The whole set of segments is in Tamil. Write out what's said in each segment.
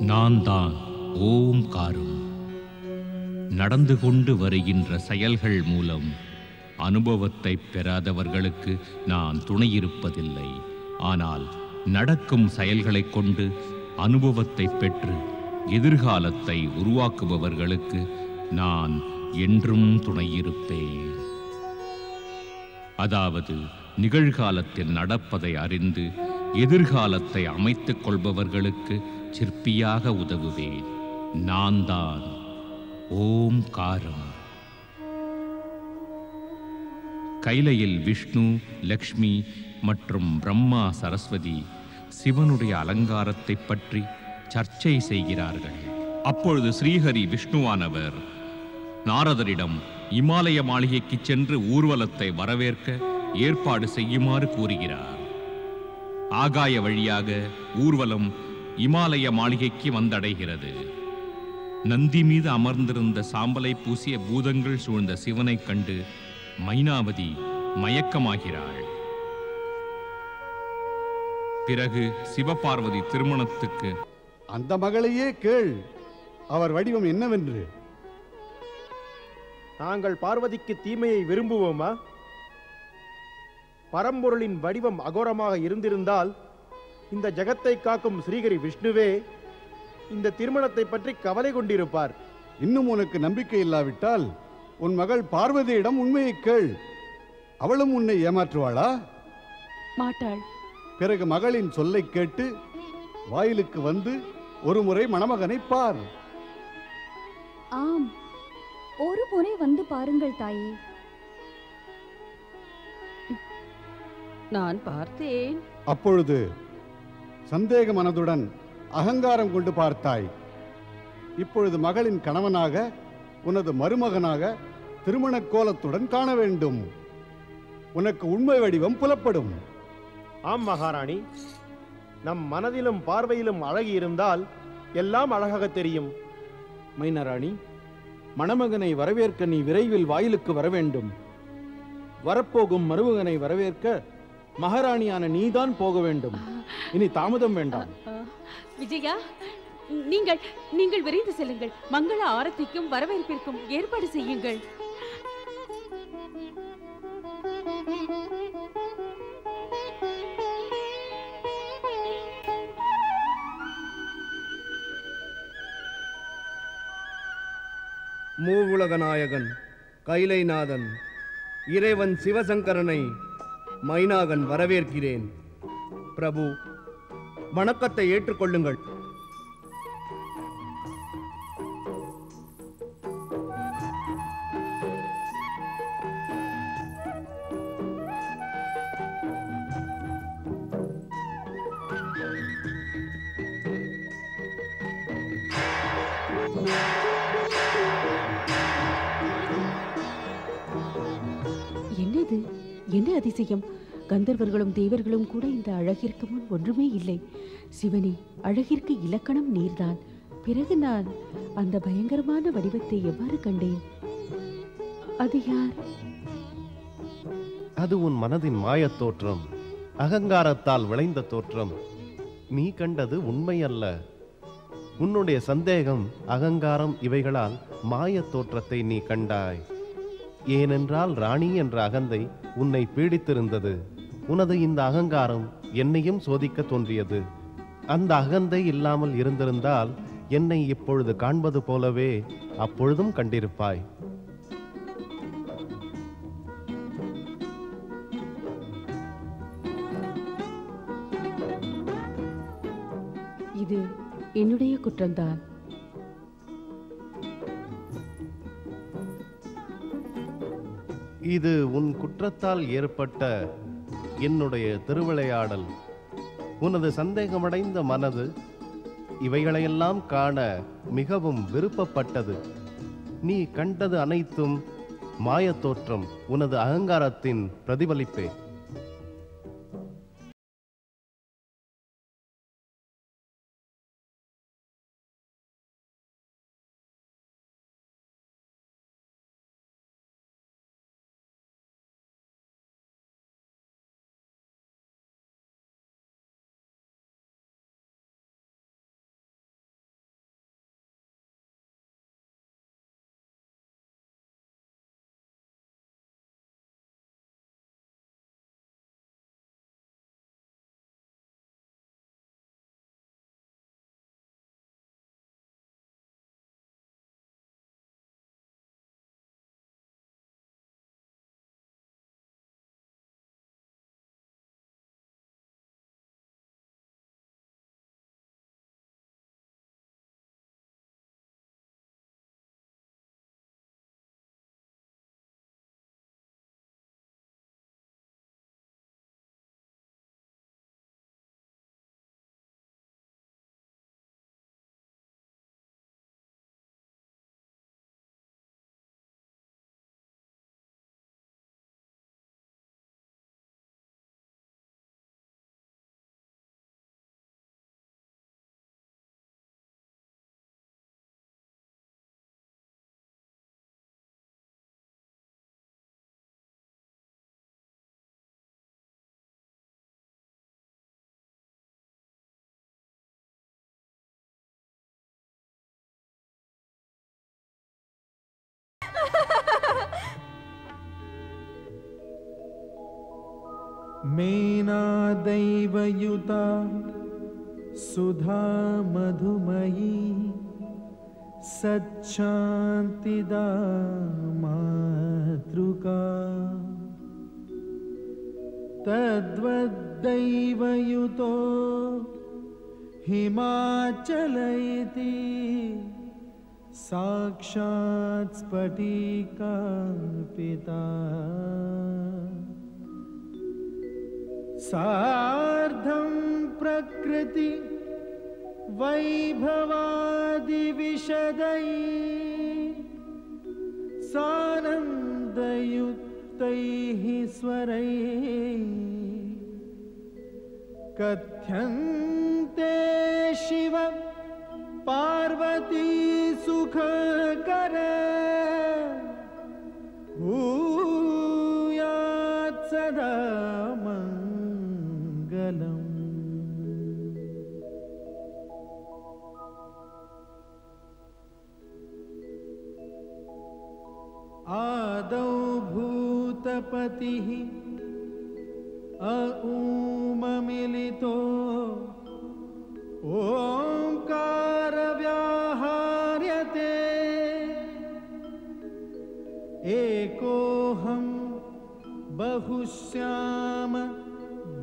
நான் தான் ஓம்காரம். நடந்து கொண்டு வருகின்ற செயல்கள் மூலம் அனுபவத்தை பெறாதவர்களுக்கு நான் துணையிருப்பதில்லை. ஆனால் நடக்கும் செயல்களைக் கொண்டு அனுபவத்தை பெற்று எதிர்காலத்தை உருவாக்குபவர்களுக்கு நான் என்றும் துணையிருப்பேன். அதாவது நிகழ்காலத்தில் நடப்பதை அறிந்து எதிர்காலத்தை அமைத்துக் கொள்பவர்களுக்கு சிற்பியாக உதவுவேன். நான் தான் ஓம்காரம். கைலையில் விஷ்ணு, லக்ஷ்மி மற்றும் பிரம்மா, சரஸ்வதி சிவனுடைய அலங்காரத்தை பற்றி சர்ச்சை செய்கிறார்கள். அப்பொழுது ஸ்ரீஹரி விஷ்ணுவானவர் நாரதரிடம் இமாலய மாளிகைக்கு சென்று ஊர்வலத்தை வரவேற்க ஏற்பாடு செய்யுமாறு கூறுகிறார். ஆகாய வழியாக ஊர்வலம் இமாலய மாளிகைக்கு வந்தடைகிறது. நந்தி மீது அமர்ந்திருந்த சாம்பலை பூசிய பூதங்கள் சூழ்ந்த சிவனைக் கண்டு மைனாவதி மயக்கமாகிறாள். பிறகு சிவபார்வதி திருமணத்துக்கு அந்த மகளையே கேள், அவர் வடிவம் என்னவென்று. நாங்கள் பார்வதிக்கு தீமையை விரும்புவோமா? பரம்பொருளின் வடிவம் அகோரமாக இருந்திருந்தால் இந்த ஜகத்தை காக்கும் ஸ்ரீஹரி விஷ்ணுவே இந்த திருமணத்தை பற்றி கவலை கொண்டிருப்பார். இன்னும் உனக்கு நம்பிக்கை இல்லாவிட்டால் உன் மகள் பார்வதியிடம் உண்மையை கேள். அவளும் உன்னை ஏமாற்றுவாளா? மாட்டாள். பிறகு மகளின் சொல்லை கேட்டு வாயிலுக்கு வந்து ஒரு முறை மணமகனை பார். ஆம், ஒரு முறை வந்து பாருங்கள் தாயே. நான் பார்த்தேன். அப்பொழுது சந்தேக மனதுடன் அகங்காரம் கொண்டு பார்த்தாய். இப்பொழுது மகளின் கணவனாக உனது மருமகனாக திருமண கோலத்துடன் காண வேண்டும். உனக்கு உண்மை வடிவம் புலப்படும். ஆம் மகாராணி, நம் மனதிலும் பார்வையிலும் அழகு இருந்தால் எல்லாம் அழகாக தெரியும். மைனாராணி, மணமகனை வரவேற்க நீ விரைவில் வாயிலுக்கு வர வேண்டும். வரப்போகும் மருமகனை வரவேற்க மகாராணியான நீதான் போக வேண்டும். இனி தாமதம் வேண்டாம். விஜயா, நீங்கள் விரைந்து செல்லுங்கள். மங்கள ஆரத்திக்கும் வரவேற்பிற்கும் ஏற்பாடு செய்யுங்கள். மூவுலகநாயகன் கைலைநாதன் இறைவன் சிவசங்கரனை மைனாகன் வரவேற்கிறேன். பிரபு, வணக்கத்தை ஏற்றுக்கொள்ளுங்கள். என்னது? என்ன அதிசயம்! கந்தர்வர்களும் தேவர்களும் கூட இந்த அழகிற்கு முன் ஒன்றுமே இல்லை. சிவனே, அழகிற்கு இலக்கணம் நீர்தான். பிறகு நான் அந்த பயங்கரமான வடிவத்தை எவ்வாறு கண்டேன்? அது யார்? அது உன் மனதின் மாயத் தோற்றம், அகங்காரத்தால் விளைந்த தோற்றம். நீ கண்டது உண்மையல்ல. உன்னுடைய சந்தேகம், அகங்காரம் இவைகளால் மாயத் தோற்றத்தை நீ கண்டாய். ஏனென்றால் ராணி என்ற அகந்தை உன்னை பீடித்திருந்தது. உனது இந்த அகங்காரம் என்னையும் சோதிக்க தோன்றியது. அந்த அகந்தை இல்லாமல் இருந்திருந்தால் என்னை இப்பொழுது காண்பது போலவே அப்பொழுதும் கண்டிருப்பாய். இது என்னுடைய குற்றம்தான். இது உன் குற்றத்தால் ஏற்பட்ட என்னுடைய திருவிளையாடல். உனது சந்தேகமடைந்த மனது இவைகளையெல்லாம் காண மிகவும் விருப்பப்பட்டது. நீ கண்டது அனைத்தும் மாயத் தோற்றம், உனது அகங்காரத்தின் பிரதிபலிப்பே. मेनादैवयुता सुधा मधुमयी सच्शान्तिदा मातृका तद्वद्दैवयुतो हिमाचल इति साक्षात् स्फटिकार्पिता सार्धं प्रकृति वैभवादिविशदै सानन्दयुक्तैः स्वरैः कथ्यन्ते शिव पार्वती सुखकर भूयात् सदा मंगलम्। आदौ भूतपतिः अऊममिलितो ओंकार व्याहार्यते एकोऽहं बहुश्याम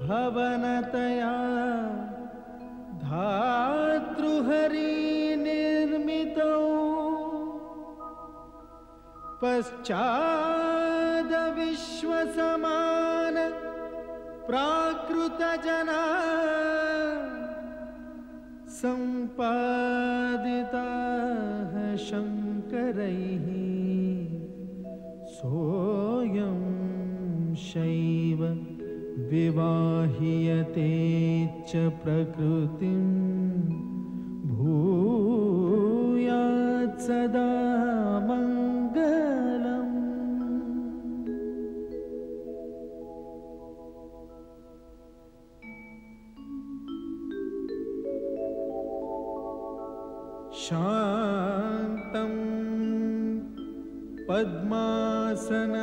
भवनतया धातृहरि निर्मितौ पश्चाद विश्वसमान प्राकृतजना सम्पादिताः शङ्करैः सोऽयं शैव विवाह्यते च प्रकृतिं भूयात् सदा मङ्गलम्। शान्तं पद्मासनस्थं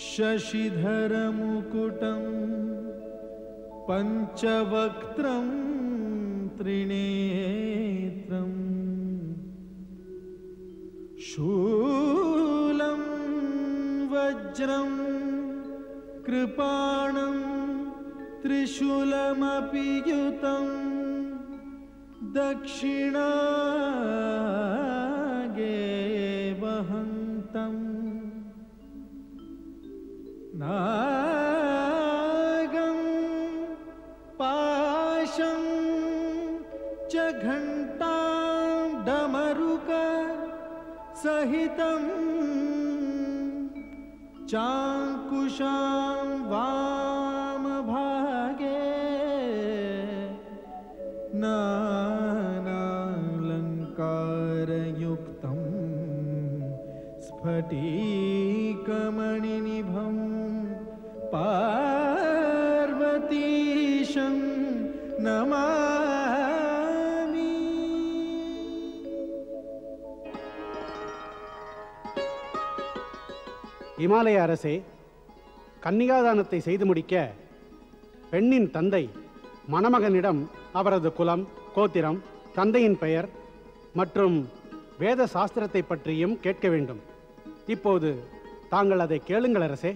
शशिधरमुकुटं पञ्चवक्त्रं त्रिनेत्रं शूलं वज्रं कृपाणं त्रिशूलमपि युतं दक्षिणागे वहन्तं नागं पाशं च घण्टां डमरुक सहितं चाङ्कुशां वामभागे नानालङ्कारयुक्तं स्फटिकमणिनिभं पार्वतीशं नमामि। இமாலய அரசே, கன்னிகாதானத்தை செய்து முடிக்க பெண்ணின் தந்தை மணமகனிடம் அவரது குலம், கோத்திரம், தந்தையின் பெயர் மற்றும் வேத சாஸ்திரத்தை பற்றியும் கேட்க வேண்டும். இப்போது தாங்கள் அதை கேளுங்கள் அரசே.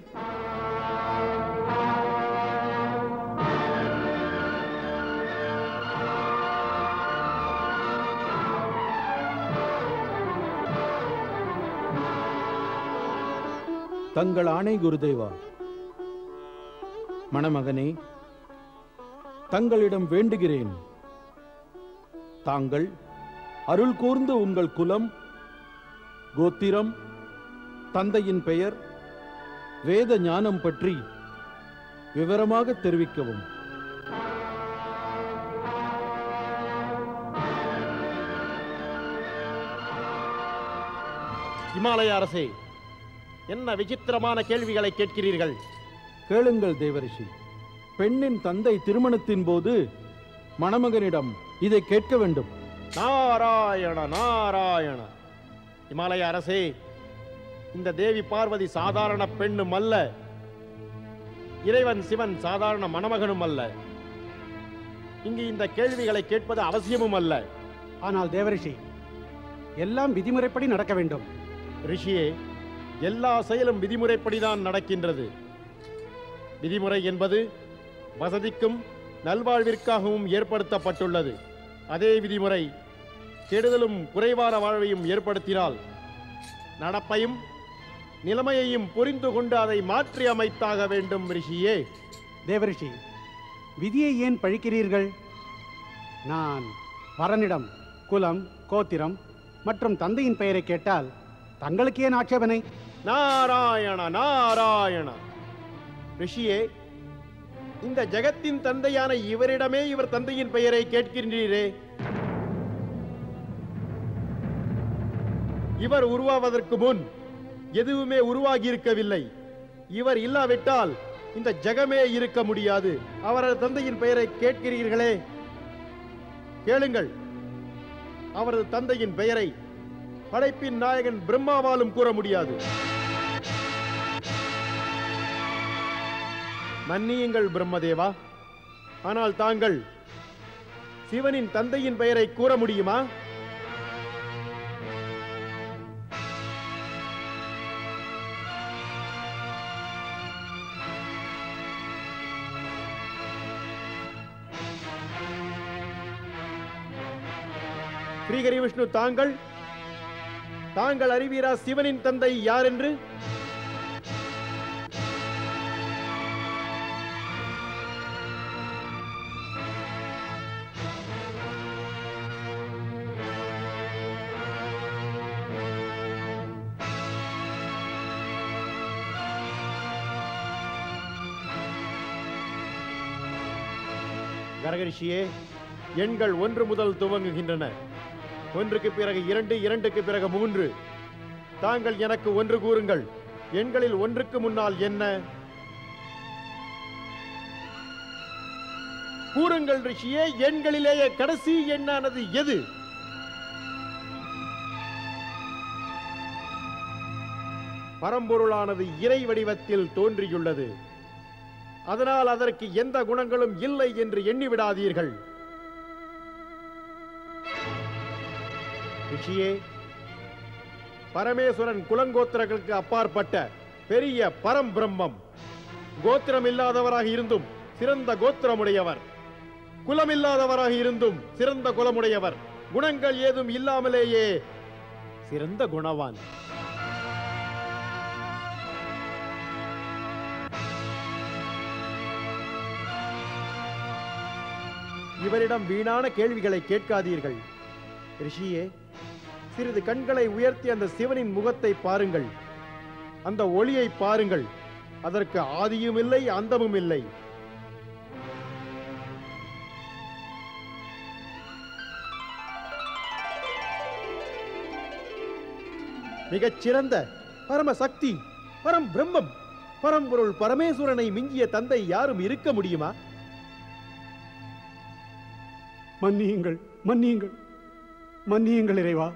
தங்கள் ஆணை குருதேவா. மணமகனே, தங்களிடம் வேண்டுகிறேன். தாங்கள் அருள் கூர்ந்து உங்கள் குலம், கோத்திரம், தந்தையின் பெயர், வேத ஞானம் பற்றி விவரமாக தெரிவிக்கவும். இமாலய அரசே, என்ன விசித்திரமான கேள்விகளை கேட்கிறீர்கள்? கேளுங்கள் தேவரிஷி. பெண்ணின் தந்தை திருமணத்தின் போது மணமகனிடம் இதை கேட்க வேண்டும். நாராயண நாராயண. இமாலய அரசே, இந்த தேவி பார்வதி சாதாரண பெண்ணும் அல்ல, இறைவன் சிவன் சாதாரண மணமகனும் அல்ல. இங்கு இந்த கேள்விகளை கேட்பது அவசியமும் அல்ல. ஆனால் தேவரிஷி, எல்லாம் விதிமுறைப்படி நடக்க வேண்டும். ரிஷியே, எல்லா செயலும் விதிமுறைப்படிதான் நடக்கின்றது. விதிமுறை என்பது வசதிக்கும் நல்வாழ்விற்காகவும் ஏற்படுத்தப்பட்டுள்ளது. அதே விதிமுறை கெடுதலும் குறைவான வாழ்வையும் ஏற்படுத்தினால் நடப்பையும் நிலைமையையும் புரிந்து கொண்டு அதை மாற்றி அமைத்தாக வேண்டும். ரிஷியே. தேவரிஷி, விதியை ஏன் பழிக்கிறீர்கள்? நான் வரனிடம் குலம், கோத்திரம் மற்றும் தந்தையின் பெயரை கேட்டால் தங்களுக்கு ஏன் ஆட்சேபனை? நாராயண நாராயண. ரிஷியே, இந்த ஜெகத்தின் தந்தையான இவரிடமே இவர் தந்தையின் பெயரை கேட்கின்றீரே. இவர் உருவாவதற்கு முன் எதுவுமே உருவாகி இருக்கவில்லை. இவர் இல்லாவிட்டால் இந்த ஜெகமே இருக்க முடியாது. அவரது தந்தையின் பெயரை கேட்கிறீர்களே, கேளுங்கள். அவரது தந்தையின் பெயரை படைப்பின் நாயகன் பிரம்மாவாலும் கூற முடியாது. மன்னியுங்கள் பிரம்மதேவா, ஆனால் தாங்கள் சிவனின் தந்தையின் பெயரை கூற முடியுமா? ஸ்ரீஹரி விஷ்ணு, தாங்கள் அறிவீரா சிவனின் தந்தை யார் என்று? கரகரிஷியே, எண்கள் 1 முதல் துவங்குகின்றன. 1க்கு பிறகு 2, 2க்கு பிறகு 3. தாங்கள் எனக்கு 1 கூறுங்கள். எண்களில் 1க்கு முன்னால் என்ன? கூறுங்கள் ரிஷியே, எண்களிலேயே கடைசி எண்ணானது எது? பரம்பொருளானது இறை வடிவத்தில் தோன்றியுள்ளது. அதனால் அதற்கு எந்த குணங்களும் இல்லை என்று எண்ணிவிடாதீர்கள். ரிஷியே, பரமேஸ்வரன் குலங்கோத்திரங்களுக்கு அப்பாற்பட்ட பெரிய பரம்பிரம்மம். கோத்திரம் இல்லாதவராக இருந்தும் சிறந்த கோத்திரமுடையவர், குலமில்லாதவராக இருந்தும் சிறந்த குலமுடையவர், குணங்கள் ஏதும் இல்லாமலேயே சிறந்த குணவான். இவரிடம் வீணான கேள்விகளை கேட்காதீர்கள். ரிஷியே, சிறிது கண்களை உயர்த்தி அந்த சிவனின் முகத்தை பாருங்கள். அந்த ஒளியை பாருங்கள். அதற்கு ஆதியும் இல்லை, அந்தமும் இல்லை. மிகச் சிறந்த பரமசக்தி, பரம் பிரம்மம், பரம்பொருள் பரமேஸ்வரனை மிஞ்சிய தந்தை யாரும் இருக்க முடியுமா? மன்னியுங்கள், மன்னியுங்கள், மன்னியுங்கள் இறைவா,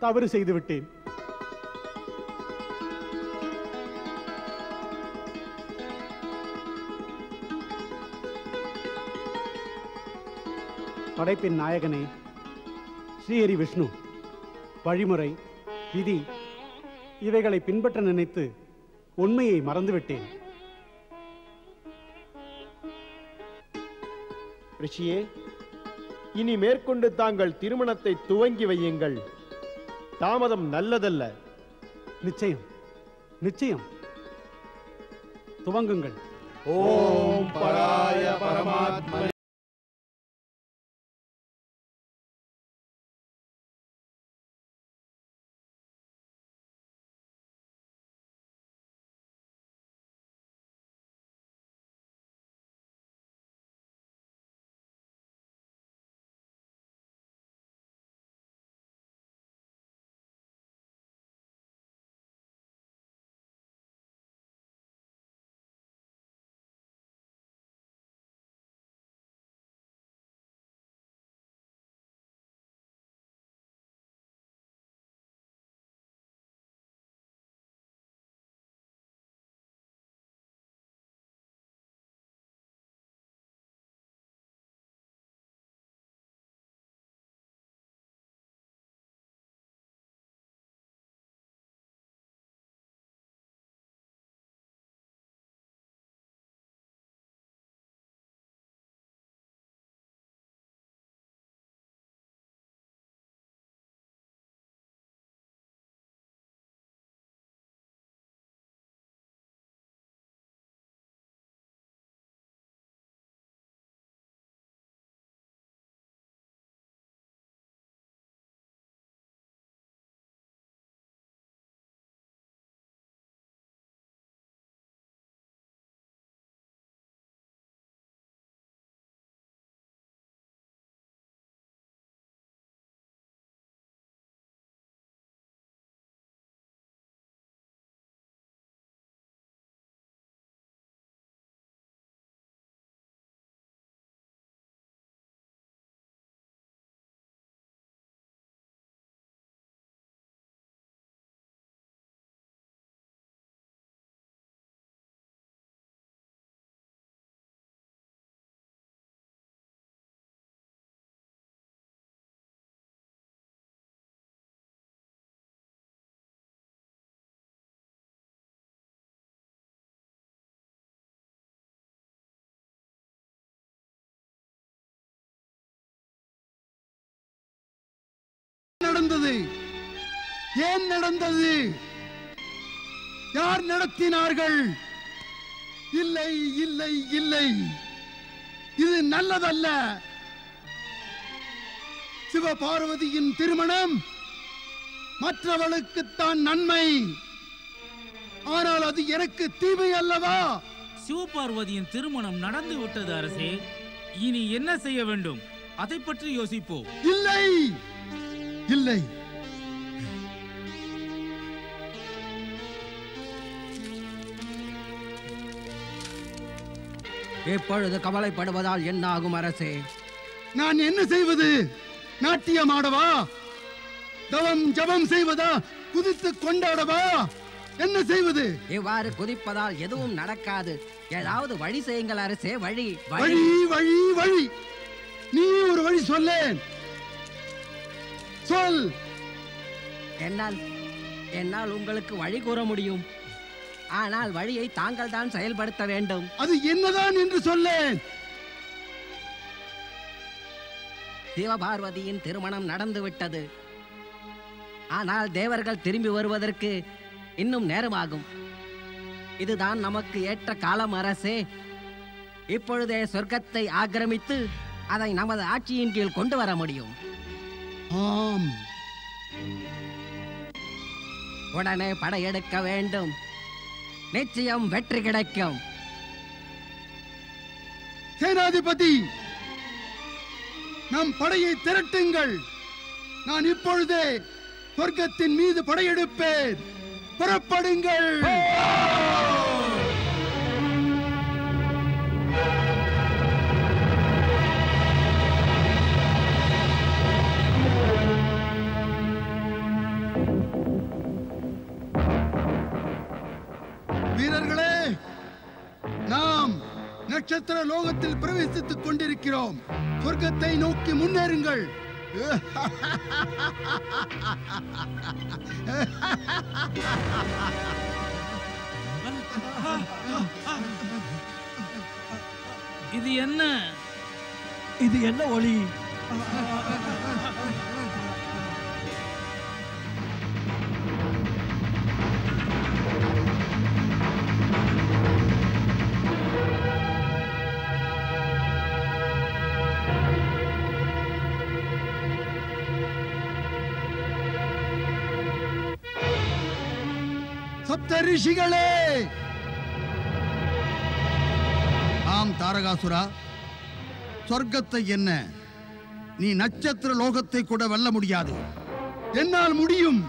தவறு செய்து விட்டேன். படைப்பின் நாயகனே, ஸ்ரீஹரி விஷ்ணு, வழிமுறை, விதி இவைகளை பின்பற்ற நினைத்து உண்மையை மறந்துவிட்டேன். ரிஷியே, இனி மேற்கொண்டு தாங்கள் திருமணத்தை துவங்கி வையுங்கள். தாமதம் நல்லதல்ல. நிச்சயம், நிச்சயம். துவங்குங்கள். ஓம் பராய பரமாத்மனே நடந்தது? ஏன் நடந்தது? யார் நடத்தினார்கள்? இல்லை இல்லை இல்லை, இது நல்லதல்ல. சிவபார்வதியின் திருமணம் மற்றவளுக்குத்தான் நன்மை, ஆனால் அது எனக்கு தீமை அல்லவா? சிவபார்வதியின் திருமணம் நடந்து விட்டது அரசே. இனி என்ன செய்ய வேண்டும் அதை பற்றி யோசிப்போம். இல்லை இல்லை, இப்பொழுது கவலைப்படுவதால் என்ன ஆகும் அரசே? நான் என்ன செய்வது? நாட்டியம் ஆடவா? தவம் ஜபம் செய்வதா? குதித்து கொண்டாடவா? என்ன செய்வது? இவ்வாறு குதிப்பதால் எதுவும் நடக்காது. ஏதாவது வழி செய்யுங்கள் அரசே. வழி வழி வழி வழி. நீ ஒரு வழி சொல்லேன். சொல். என்னால் உங்களுக்கு வழி கூற முடியும். ஆனால் வழியை தாங்கள் தான் செயல்படுத்த வேண்டும். அது என்னதான் என்று சொல்லேன். சிவபார்வதியின் திருமணம் நடந்து விட்டது. ஆனால் தேவர்கள் திரும்பி வருவதற்கு இன்னும் நேரமாகும். இதுதான் நமக்கு ஏற்ற காலம் அரசே. இப்பொழுதே சொர்க்கத்தை ஆக்கிரமித்து அதை நமது ஆட்சியின் கீழ் கொண்டு வர முடியும். ஆம், உடனே படையெடுக்க வேண்டும். நிச்சயம் வெற்றி கிடைக்கும். சேனாதிபதி, நம் படையை திரட்டுங்கள். நான் இப்பொழுதே சொர்க்கத்தின் மீது படையெடுப்பேன். புறப்படுங்கள். வீரர்களே, நாம் நட்சத்திர லோகத்தில் பிரவேசித்துக் கொண்டிருக்கிறோம். சொர்க்கத்தை நோக்கி முன்னேறுங்கள். இது என்ன? இது என்ன ஒளி? சப்த ரிஷிகளே! ஆம் தாரகாசுரா, சொர்க்கத்தை என்ன, நீ நட்சத்திர லோகத்தை கூட வெல்ல முடியாது. என்னால் முடியும்.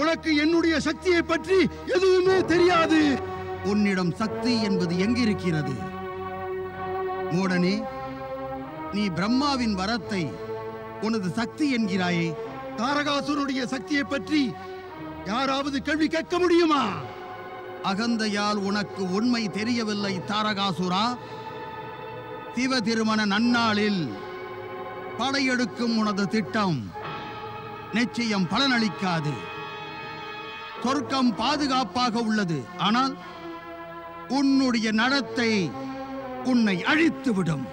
உனக்கு என்னுடைய சக்தியை பற்றி எதுவுமே தெரியாது. உன்னிடம் சக்தி என்பது எங்கிருக்கிறது? மூடனே, நீ பிரம்மாவின் வரத்தை உனது சக்தி என்கிறாயே. தாரகாசுரனுடைய சக்தியை பற்றி யாராவது கேள்வி கேட்க முடியுமா? அகந்தையால் உனக்கு உண்மை தெரியவில்லை தாரகாசுரா. சிவ திருமண நன்னாளில் படையெடுக்கும் உனது திட்டம் நிச்சயம் பலனளிக்காது. சொர்க்கம் பாதுகாப்பாக உள்ளது, ஆனால் உன்னுடைய நடத்தை உன்னை அழித்துவிடும்.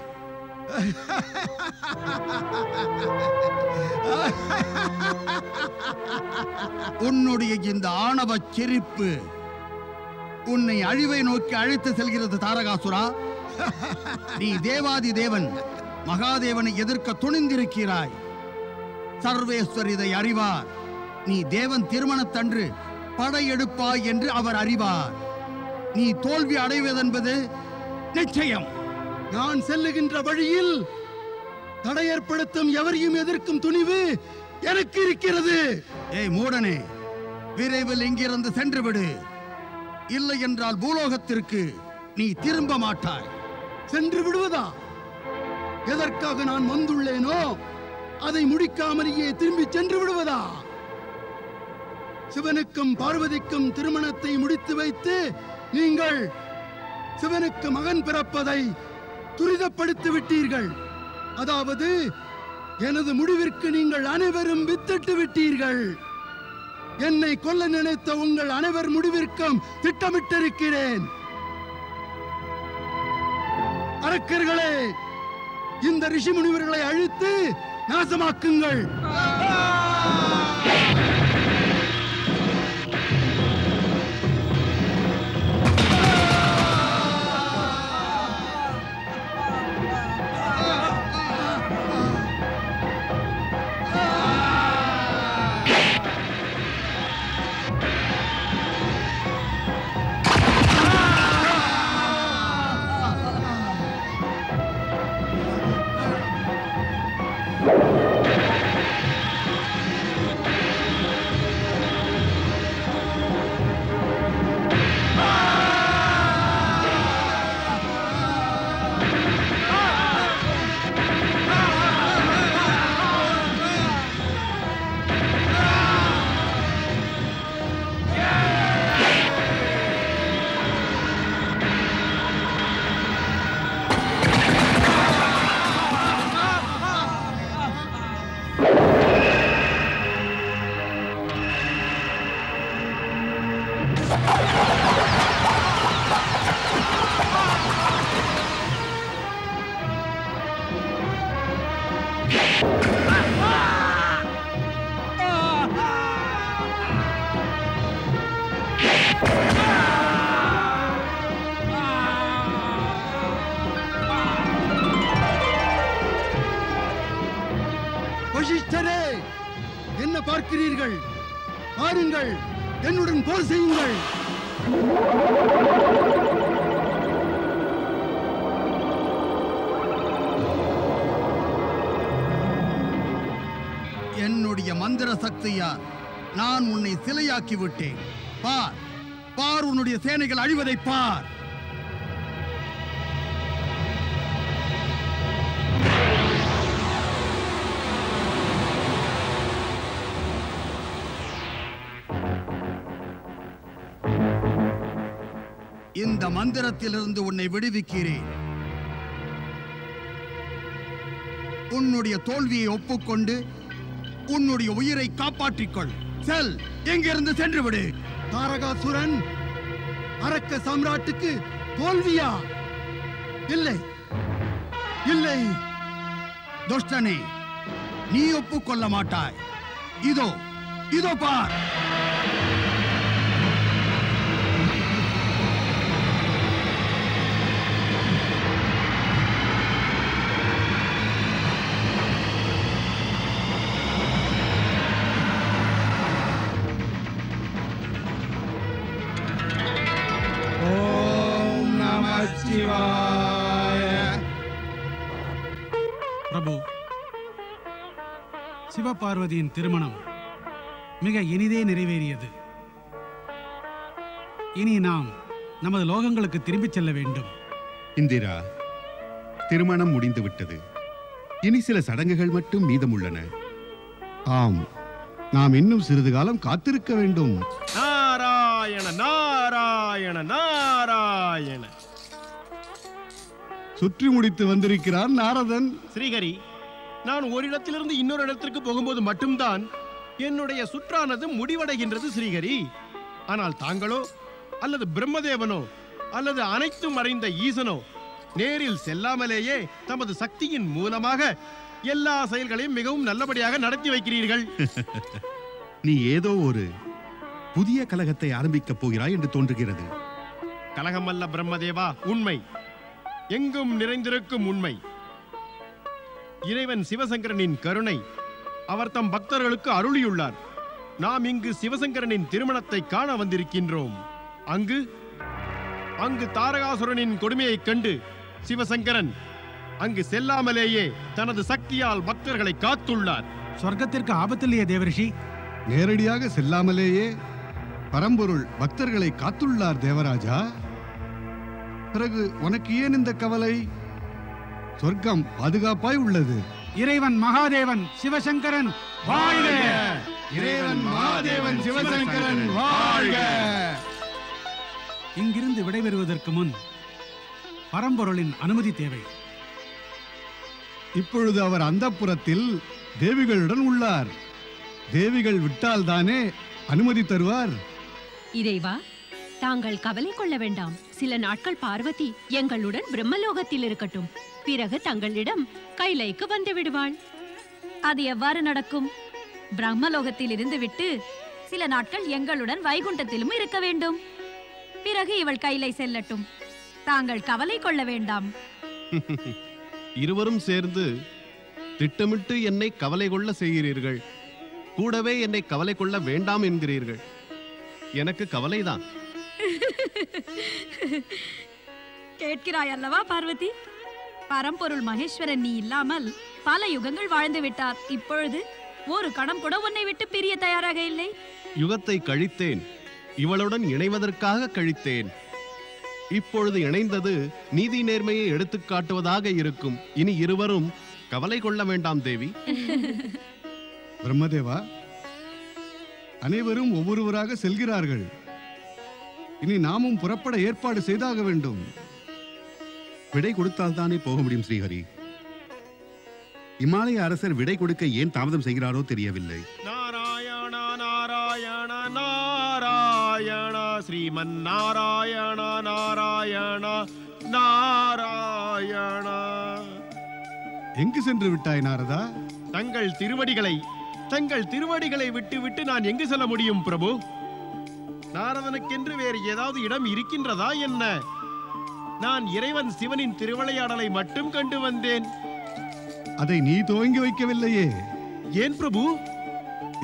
உன்னுடைய இந்த ஆணவ சிரிப்பு உன்னை அழிவை நோக்கி அழைத்து செல்கிறது தாரகாசுரா. நீ தேவாதி தேவன் மகாதேவனை எதிர்க்க துணிந்திருக்கிறாய். சர்வேஸ்வர் இதை அறிவார். நீ தேவன் திருமணத்தன்று படையெடுப்பாய் என்று அவர் அறிவார். நீ தோல்வி அடைவதென்பது நிச்சயம். நான் செல்லுகின்ற வழியில் தடை ஏற்படுத்தும் எவரையும் எதிர்க்கும் துணிவு எனக்கு இருக்கிறது. ஏய் மூடனே, விரைவில் இங்கிருந்து சென்று விடு. இல்லை என்றால் பூலோகத்திற்கு நீ திரும்ப மாட்டாய். சென்று விடுவதா? எதற்காக நான் வந்துள்ளேனோ அதை முடிக்காமலேயே திரும்பி சென்று விடுவதா? சிவனுக்கும் பார்வதிக்கும் திருமணத்தை முடித்து வைத்து நீங்கள் சிவனுக்கு மகன் பிறப்பதை துரிதப்படுத்தி விட்டீர்கள். அதாவது எனது முடிவிற்கு நீங்கள் அனைவரும் வித்திட்டு விட்டீர்கள். என்னை கொல்ல நினைத்த உங்கள் அனைவர் முடிவிற்கும் திட்டமிட்டிருக்கிறேன். அரக்கர்களே, இந்த ரிஷி முனிவர்களை அழித்து நாசமாக்குங்கள். வசிஷ்டரே, என்ன பார்க்கிறீர்கள்? பாருங்கள், என்னுடன் போர் செய்யுங்கள். என்னுடைய மந்திர சக்தியால் நான் உன்னை சிலையாக்கி விட்டேன். பார், பார், உன்னுடைய சேனைகள் அழிவதை பார். இந்த மந்திரத்திலிருந்து உன்னை விடுவிக்கிறேன். உன்னுடைய தோல்வியை ஒப்புக்கொண்டு உன்னுடைய உயிரை காப்பாற்றிக்கொள். செல், எங்கிருந்து சென்று விடு. தாரகாசுரன் அரக்க சாம்ராட்டுக்கு தோல்வியா? இல்லை, இல்லை துஷ்டனே, நீ ஒப்புக்கொள்ள மாட்டாய். இதோ இதோ பார். பிரபு, சிவபார்வதியின் திருமணம் மிக இனிதே நிறைவேறியது. இனி நாம் நமது லோகங்களுக்கு திரும்பிச் செல்ல வேண்டும். இந்திரா, திருமணம் முடிந்துவிட்டது. இனி சில சடங்குகள் மட்டும் மீதமுள்ளன. ஆம், நாம் இன்னும் சிறிது காலம் காத்திருக்க வேண்டும். நாராயண நாராயண நாராயண. சுற்றி முடித்து வந்திருக்கிறார் நாரதன். ஸ்ரீஹரி, நான் ஒரு இடத்திலிருந்து இன்னொரு இடத்திற்கு போகும்போது மட்டும்தான் என்னுடைய சுற்றானது முடிவடைகின்றது ஸ்ரீஹரி. ஆனால் தாங்களோ அல்லது பிரம்மதேவனோ அல்லது அனைத்தும் அறிந்த ஈசனோ நேரில் செல்லாமலேயே தமது சக்தியின் மூலமாக எல்லா செயல்களையும் மிகவும் நல்லபடியாக நடத்தி வைக்கிறீர்கள். நீ ஏதோ ஒரு புதிய கலகத்தை ஆரம்பிக்கப் போகிறாய் என்று தோன்றுகிறது. கலகம் அல்ல பிரம்மதேவா, உண்மை, எங்கும் நிறைந்திருக்கும் உண்மை. இறைவன் சிவசங்கரனின் கருணை அவர் தம் பக்தர்களுக்கு அருளியுள்ளார். நாம் இங்கு சிவசங்கரனின் திருமணத்தை காண வந்திருக்கின்றோம். அங்கு தாரகாசுரனின் கொடுமையைக் கண்டு சிவசங்கரன் அங்கு செல்லாமலேயே தனது சக்தியால் பக்தர்களை காத்துள்ளார். சொர்க்கத்திற்கு ஆபத்தில்லையே தேவரிஷி? நேரடியாக செல்லாமலேயே பரம்பொருள் பக்தர்களை காத்துள்ளார் தேவராஜா. பிறகு உனக்கு ஏன் இந்த கவலை? சொர்க்கம் பாதுகாப்பாய் உள்ளது. இறைவன் மகாதேவன் சிவசங்கரன் வாழ்க! இறைவன் மகாதேவன் சிவசங்கரன் வாழ்க! இங்கிருந்து விடைபெறுவதற்கு முன் பரம்பொருளின் அனுமதி தேவை. இப்பொழுது அவர் அந்தப்புரத்தில் தேவிகளுடன் உள்ளார். தேவிகள் விட்டால் தானே அனுமதி தருவார். இறைவா, தாங்கள் கவலை கொள்ள வேண்டாம். சில நாட்கள் பார்வதி எங்களுடன் பிரம்மலோகத்தில் இருக்கட்டும். பிறகு தங்களிடம் கைலைக்கு வந்து விடுவாள். அது எவ்வாறு நடக்கும்? பிரம்மலோகத்தில் இருந்து விட்டு சில நாட்கள் எங்களுடன் வைகுண்டத்திலும் இருக்க வேண்டும். பிறகு இவள் கைலை செல்லட்டும். தாங்கள் கவலை கொள்ள வேண்டாம். இருவரும் சேர்ந்து திட்டமிட்டு என்னை கவலை கொள்ள செய்கிறீர்கள். கூடவே என்னை கவலை கொள்ள வேண்டாம் என்கிறீர்கள். எனக்கு கவலைதான். கேட்கிறாய் அல்லவா பார்வதி? பரம்பொருள் மகேஸ்வரன் நீ இல்லாமல் பல யுகங்கள் வாழ்ந்து விட்டார். இப்பொழுது ஒரு கணம் கூட உன்னை விட்டு பிரிய தயாராக இல்லை. யுகத்தை கழித்தேன், இவளுடன் இணைவதற்காக கழித்தேன். இப்பொழுது இணைந்தது நீதி நேர்மையை எடுத்துக் காட்டுவதாக இருக்கும். இனி இருவரும் கவலை கொள்ள வேண்டாம் தேவி. பிரம்மதேவா, அனைவரும் ஒவ்வொருவராக செல்கிறார்கள். இனி நாமும் புறப்பட ஏற்பாடு செய்தாக வேண்டும். விடை கொடுத்தால் தானே போக முடியும் ஸ்ரீஹரி. இமாலய அரசர் விடை கொடுக்க ஏன் தாமதம் செய்கிறாரோ தெரியவில்லை. நாராயண நாராயண நாராயண ஸ்ரீமன் நாராயண நாராயண நாராயண. எங்கு சென்று விட்டாய் நாரதா? தங்கள் திருவடிகளை விட்டு விட்டு நான் எங்கு செல்ல முடியும் பிரபு? நாரதனுக்கென்று வேறு ஏதாவது இடம் இருக்கின்றதா என்ன? நான் இறைவன் சிவனின் திருவிளையாடலை மட்டும் கண்டு வந்தேன். அதை நீ துவங்கி வைக்கவில்லையே. ஏன் பிரபு?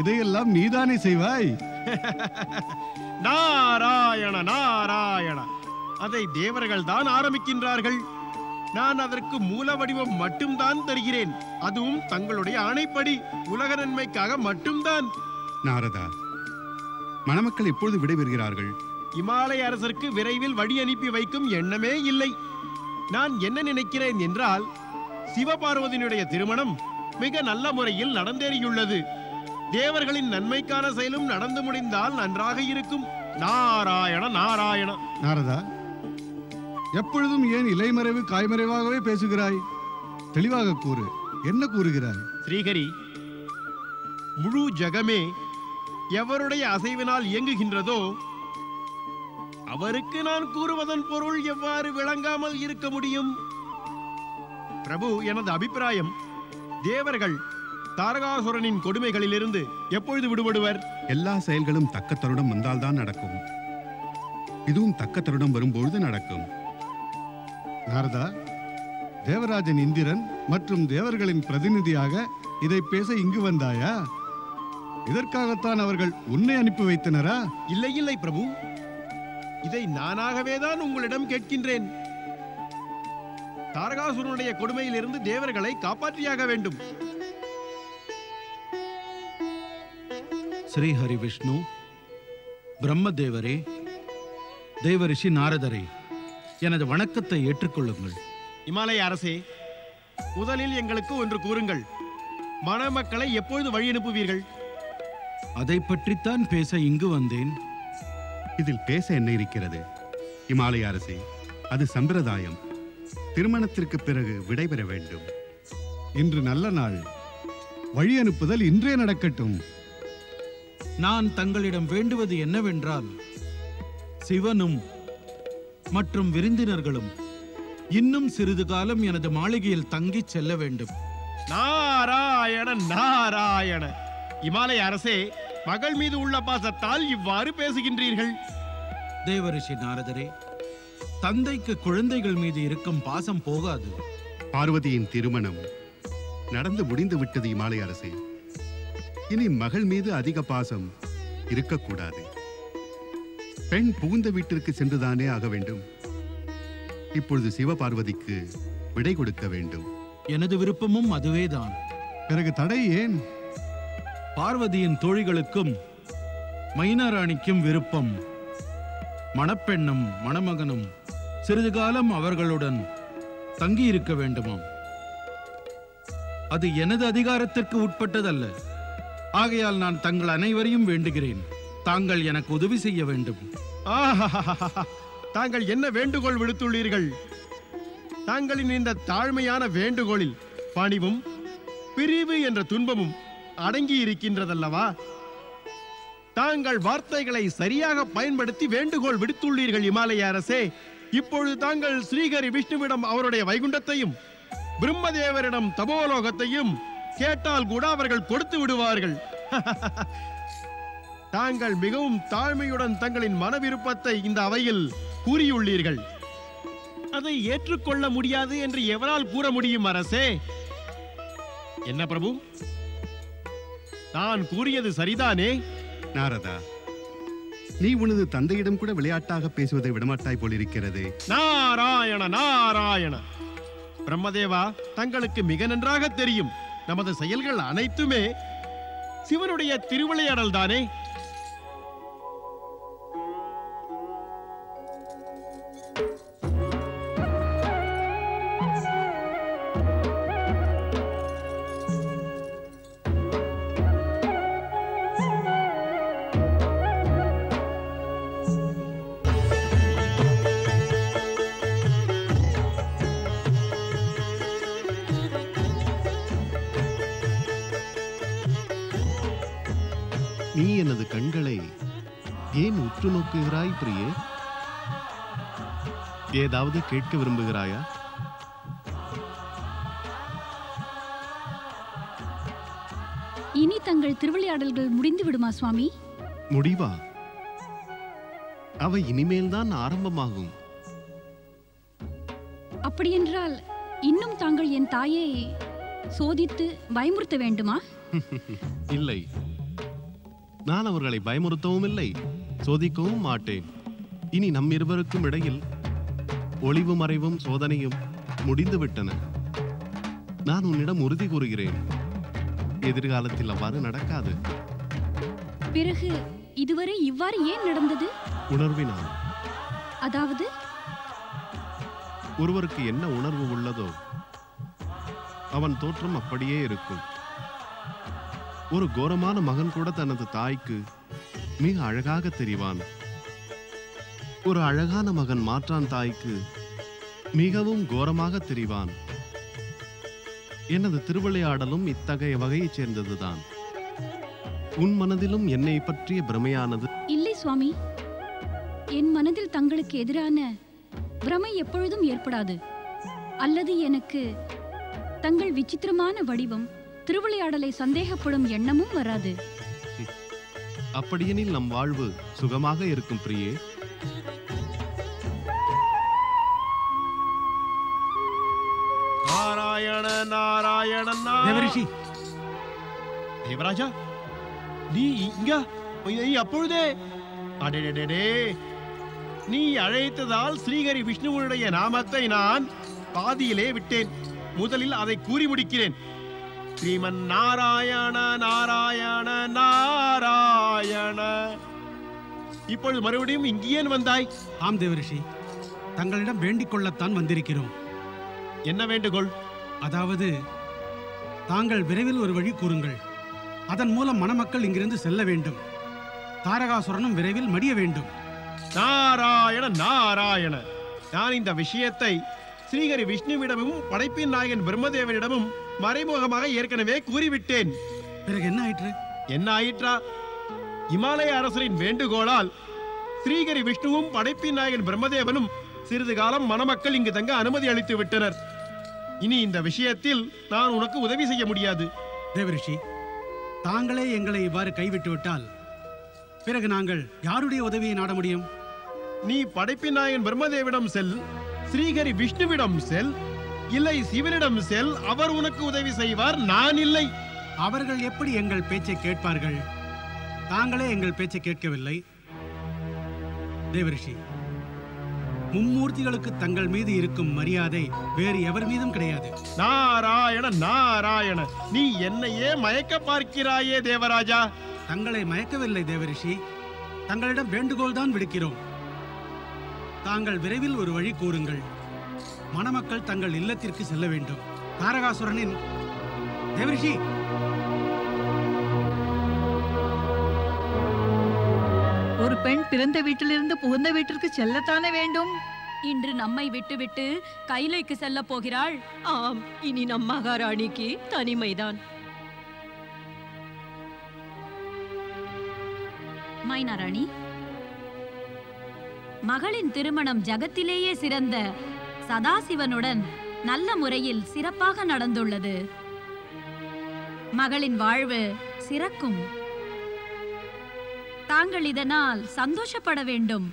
இதையெல்லாம் நீதானே செய்வாய். நாராயண நாராயண, அதை தேவர்கள் தான் ஆரம்பிக்கின்றார்கள். நான் அதற்கு மூல வடிவம் மட்டும்தான் தருகிறேன். அதுவும் தங்களுடைய ஆணைப்படி, உலக நன்மைக்காக மட்டும்தான். நாரதா, மணமக்கள் எப்பொழுது விடைபெறுகிறார்கள்? இமாலய அரசருக்கு விரைவில் வழி அனுப்பி வைக்கும் எண்ணமே இல்லை. நான் என்ன நினைக்கிறேன் என்றால், சிவபார்வதியினுடைய திருமணம் மிக நல்ல முறையில் நடந்தேறியுள்ளது. தேவர்களின் நன்மைக்கான செயலும் நடந்து முடிந்தால் நன்றாக இருக்கும். நாராயண நாராயண. நாரதா, எப்பொழுதும் ஏன் இலைமறைவு காய்மறைவாகவே பேசுகிறாய்? தெளிவாக கூறு, என்ன கூறுகிறாய்? ஸ்ரீஹரி, முழு ஜகமே எவருடைய அசைவினால் இயங்குகின்றதோ அவருக்கு நான் கூறுவதன் பொருள் எவ்வாறு விளங்காமல் இருக்க முடியும்? பிரபு, எனது அபிப்பிராயம், தேவர்கள் தாரகாசுரனின் கொடுமைகளிலிருந்து எப்பொழுது விடுபடுவர்? எல்லா செயல்களும் தக்க தருணம் வந்தால்தான் நடக்கும். இதுவும் தக்க தருணம் வரும்பொழுது நடக்கும். நாரதா, தேவராஜன் இந்திரன் மற்றும் தேவர்களின் பிரதிநிதியாக இதை பேச இங்கு வந்தாயா? இதற்காகத்தான் அவர்கள் உன்னை அனுப்பி வைத்தனரா? இல்லை இல்லை பிரபு, இதை நானாகவே தான் உங்களிடம் கேட்கின்றேன். தாரகாசுரனுடைய கொடுமையிலிருந்து தேவர்களை காப்பாற்றியாக வேண்டும். ஸ்ரீஹரி விஷ்ணு, பிரம்மதேவரே, தேவரிஷி நாரதரே, எனது வணக்கத்தை ஏற்றுக்கொள்ளுங்கள். இமாலய அரசே, முதலில் எங்களுக்கு ஒன்று கூறுங்கள். மணமக்களை எப்பொழுது வழி அனுப்புவீர்கள்? அதை பற்றித்தான் பேச இங்கு வந்தேன். இதில் பேச என்ன இருக்கிறது? இமாலய அரசே, அது சம்பிரதாயம். திருமணத்திற்கு பிறகு விடைபெற வேண்டும். இன்று நல்ல நாள். வழி அனுப்புதல் இன்றே நடக்கட்டும். நான் தங்களிடம் வேண்டுவது என்னவென்றால், சிவனும் மற்றும் விருந்தினர்களும் இன்னும் சிறிது காலம் எனது மாளிகையில் தங்கிச் செல்ல வேண்டும். நாராயண நாராயண. இமாலய அரசே, மகள் மீது உள்ள பாசத்தால் இவ்வாறு பேசுகின்றீர்கள். தேவரிஷி நாரதரே, தந்தைக்கு குழந்தைகள் மீது இருக்கும் பாசம் போகாது. பார்வதியின் திருமணம் நடந்து முடிந்து விட்டது இமாலய அரசே. இனி மகள் மீது அதிக பாசம் இருக்கக்கூடாது. பெண் புகுந்த வீட்டிற்கு சென்றுதானே ஆக வேண்டும். இப்பொழுது சிவபார்வதிக்கு விடை கொடுக்க வேண்டும். எனது விருப்பமும் அதுவேதான். பிறகு தடை ஏன்? பார்வதியின் தோழிகளுக்கும் மைனாராணிக்கும் விருப்பம் மணப்பெண்ணும் மணமகனும் சிறிது காலம் அவர்களுடன் தங்கியிருக்க வேண்டுமாம். அது எனது அதிகாரத்திற்கு உட்பட்டதல்ல. ஆகையால் நான் தங்கள் அனைவரையும் வேண்டுகிறேன், தாங்கள் எனக்கு உதவி செய்ய வேண்டும். தாங்கள் என்ன வேண்டுகோள் விடுத்துள்ளீர்கள்? தாங்களின் இந்த தாழ்மையான வேண்டுகோளில் பணிவும் பிரிவு என்ற துன்பமும் அடங்கி இருக்கின்றதல்லவா? தாங்கள் வார்த்தைகளை சரியாக பயன்படுத்தி வேண்டுகோள் விடுத்துள்ளீர்கள் இமாலய அரசே. இப்பொழுது தாங்கள் ஸ்ரீஹரி விஷ்ணுவிடம் அவருடைய வைகுண்டத்தையும், பிரம்மதேவரிடம் தபோலோகத்தையும், கேட்டால் கூட அவர்கள் கொடுத்து விடுவார்கள். தாங்கள் மிகவும் தாழ்மையுடன் தங்களின் மன விருப்பத்தை இந்த அவையில் கூறியுள்ளீர்கள். அதை ஏற்றுக்கொள்ள முடியாது என்று எவரால் கூற முடியும் அரசே? என்ன பிரபு, நான் கூறியது சரிதானே? நாரதா, நீ உனது தந்தையிடம் கூட விளையாட்டாக பேசுவதை விடமாட்டாய் போலிருக்கிறது. நாராயண நாராயண. பிரம்மதேவா, தங்களுக்கு மிக நன்றாக தெரியும் நமது செயல்கள் அனைத்துமே சிவனுடைய திருவிளையாடல் தானே. நீ எனது கண்களை ஏன் உற்று நோக்குகிறாய் பிரியே? ஏதாவது கேட்க விரும்புகிறாயா? இனி தங்கள் திருவிளையாடல்கள் முடிந்து விடுமா சுவாமி? முடிவா? அவை இனிமேல்தான் ஆரம்பமாகும். அப்படியென்றால் இன்னும் தாங்கள் என் தாயை சோதித்து பயமுறுத்த வேண்டுமா? இல்லை, நான் அவர்களை பயமுறுத்தவும் இல்லை, சோதிக்கவும் மாட்டேன். இனி நம் இருவருக்கும் இடையில் ஒளிவு மறைவும் சோதனையும் முடிந்துவிட்டன. நான் உன்னிடம் உறுதி கூறுகிறேன், எதிர்காலத்தில் அவ்வாறு நடக்காது. பிறகு இதுவரை இவ்வாறு ஏன் நடந்தது? உணர்வினால். அதாவது ஒருவருக்கு என்ன உணர்வு உள்ளதோ அவன் தோற்றம் அப்படியே இருக்கும். ஒரு கோரமான மகன் கூட தனது தாய்க்கு மிக அழகாக தெரிவான். ஒரு அழகான மகன் மாற்றான் தாய்க்கு மிகவும் கோரமாக தெரிவான். எனது திருவிளையாடலும் இத்தகைய வகையைச் சேர்ந்ததுதான். உன் மனதிலும் என்னை பற்றிய பிரமையானது? இல்லை சுவாமி, என் மனதில் தங்களுக்கு எதிரான பிரமை எப்பொழுதும் ஏற்படாது. அல்லது எனக்கு தங்கள் விசித்திரமான வடிவம், திருவிளையாடலை சந்தேகப்படும் எண்ணமும் வராது. அப்படியெனில் நம் வாழ்வு சுகமாக இருக்கும் பிரியே. நாராயண நாராயண தேவரிஷி. தேவராஜா, நீ இங்க அப்பொழுதே? அடேடே, நீ அழைத்ததால் ஸ்ரீஹரி விஷ்ணுவனுடைய நாமத்தை நான் பாதியிலே விட்டேன். முதலில் அதை கூறி முடிக்கிறேன். ஸ்ரீமன் நாராயண நாராயண நாராயண. இப்பொழுது மறுபடியும் இங்கே வந்தாய்? ஆம் தேவரிஷி, தங்களிடம் வேண்டிக் கொள்ளத்தான் வந்திருக்கிறோம். என்ன வேண்டுகோள்? அதாவது தாங்கள் விரைவில் ஒரு வழி கூறுங்கள். அதன் மூலம் மணமக்கள் இங்கிருந்து செல்ல வேண்டும். தாரகாசுரனும் விரைவில் மடிய வேண்டும். நாராயண நாராயண. நான் இந்த விஷயத்தை ஸ்ரீஹரி விஷ்ணுவிடமும் படைப்பின் நாயகன் பிரம்மதேவனிடமும் மறைமுகமாக ஏற்கனவே கூறிவிட்டேன். பிறகு என்ன ஆயிற்று? என்ன ஆயிற்றா? இமாலய அரசரின் வேண்டுகோளால் ஸ்ரீஹரி விஷ்ணுவும் படைப்பின் நாயகன் பிரம்மதேவனும் சிறிது காலம் மணமக்கள் இங்கு தங்க அனுமதி அளித்து விட்டனர். இனி இந்த விஷயத்தில் நான் உனக்கு உதவி செய்ய முடியாது. தேவரிஷி, தாங்களே எங்களை இவ்வாறு கைவிட்டு விட்டால் பிறகு நாங்கள் யாருடைய உதவியை நாட முடியும்? நீ படைப்பின் நாயகன் பிரம்மதேவிடம் செல், ஸ்ரீஹரி விஷ்ணுவிடம் செல், இல்லை சிவனிடம் செல். அவர் உனக்கு உதவி செய்வார், நான் இல்லை. அவர்கள் எப்படி எங்கள் பேச்சை கேட்பார்கள்? தாங்களே எங்கள் பேச்சை கேட்கவில்லை. தேவரிஷி, மும்மூர்த்திகளுக்கு தங்கள் மீது இருக்கும் மரியாதை வேறு எவர் மீதும் கிடையாது. நாராயண நாராயண. நீ என்னையே மயக்க பார்க்கிறாயே தேவராஜா. தங்களை மயக்கவில்லை தேவரிஷி, தங்களிடம் வேண்டுகோள் தான் விடுக்கிறோம். தாங்கள் விரைவில் ஒரு வழி கூறுங்கள். மணமக்கள் தங்கள் இல்லத்திற்கு செல்ல வேண்டும். தாரகாசுரனின் தேவரிஷி, ஒரு பெண் பிறந்த வீட்டிலிருந்து புகுந்த வீட்டிற்கு செல்லத்தானே வேண்டும். இன்று நம்மை விட்டுவிட்டு கைலைக்கு செல்ல போகிறாள். ஆம், இனி நம் மகாராணிக்கு தனிமைதான். மைனாராணி, மகளின் திருமணம் ஜகத்திலேயே சிறந்த சதாசிவனுடன் நல்ல முறையில் சிறப்பாக நடந்துள்ளது. மகளின் வாழ்வு சிறக்கும். தாங்கள் இதனால் சந்தோஷப்பட வேண்டும்.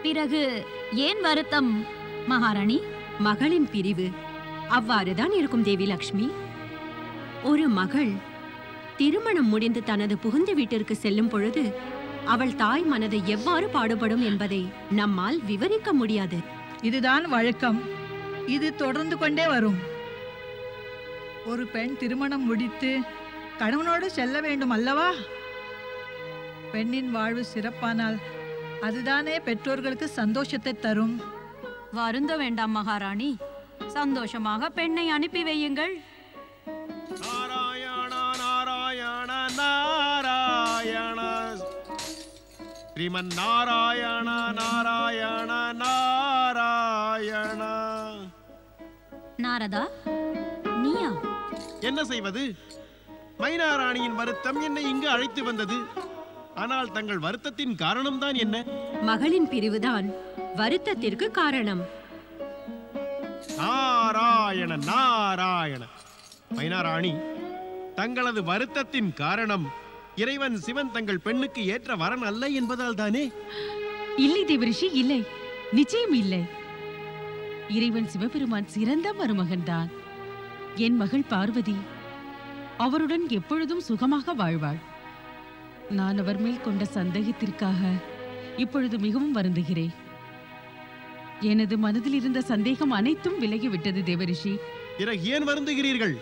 பிறகு ஏன் வருத்தம் மகாராணி? மகளின் பிரிவு அவ்வாறுதான் இருக்கும் தேவி லக்ஷ்மி. ஒரு மகள் திருமணம் முடிந்து தனது புகுந்த வீட்டிற்கு செல்லும் பொழுது அவள் தாய் மனதை எவ்வாறு பாடுபடும் என்பதை நம்மால் விவரிக்க முடியாது. இதுதான் வழக்கம். இது தொடர்ந்து கொண்டே வரும். ஒரு பெண் திருமணம் முடித்து கணவனோடு செல்ல வேண்டும் அல்லவா? பெண்ணின் வாழ்வு சிறப்பானால் அதுதானே பெற்றோர்களுக்கு சந்தோஷத்தை தரும். வருந்த வேண்டாம் மகாராணி. சந்தோஷமாக பெண்ணை அனுப்பி வையுங்கள். நாராயண நாராயண நாராயண ஸ்ரீமன் நாராயண நாராயண நாராயண. நாரதா, நீயா? என்ன செய்வது? மைனாராணியின் வருத்தம் என்னை இங்கு அழைத்து வந்தது. ஆனால் தங்கள் வருத்தத்தின் காரணம்தான் என்ன? மகளின் பிரிவுதான் வருத்தத்திற்கு காரணம். நாராயண நாராயண. மைனாராணி, தங்களது வருத்தத்தின் காரணம் இறைவன் சிவன் தங்கள் பெண்ணுக்கு ஏற்ற வரன் அல்ல என்பதால் தானே? இல்லை தேவரிஷி, இல்லை, நிச்சயம் இல்லை. இறைவன் சிவபெருமான் சிறந்த மருமகன்தான். என் மகள் பார்வதி அவருடன் எப்பொழுதும் சுகமாக வாழ்வாள். நான் அவர் மேல் கொண்ட சந்தேகத்திற்காக இப்பொழுது மிகவும் வருந்துகிறேன். எனது மனதில் இருந்த சந்தேகம் அனைத்தும் விலகிவிட்டது தேவரிஷி. பிறகு ஏன் வருந்துகிறீர்கள்?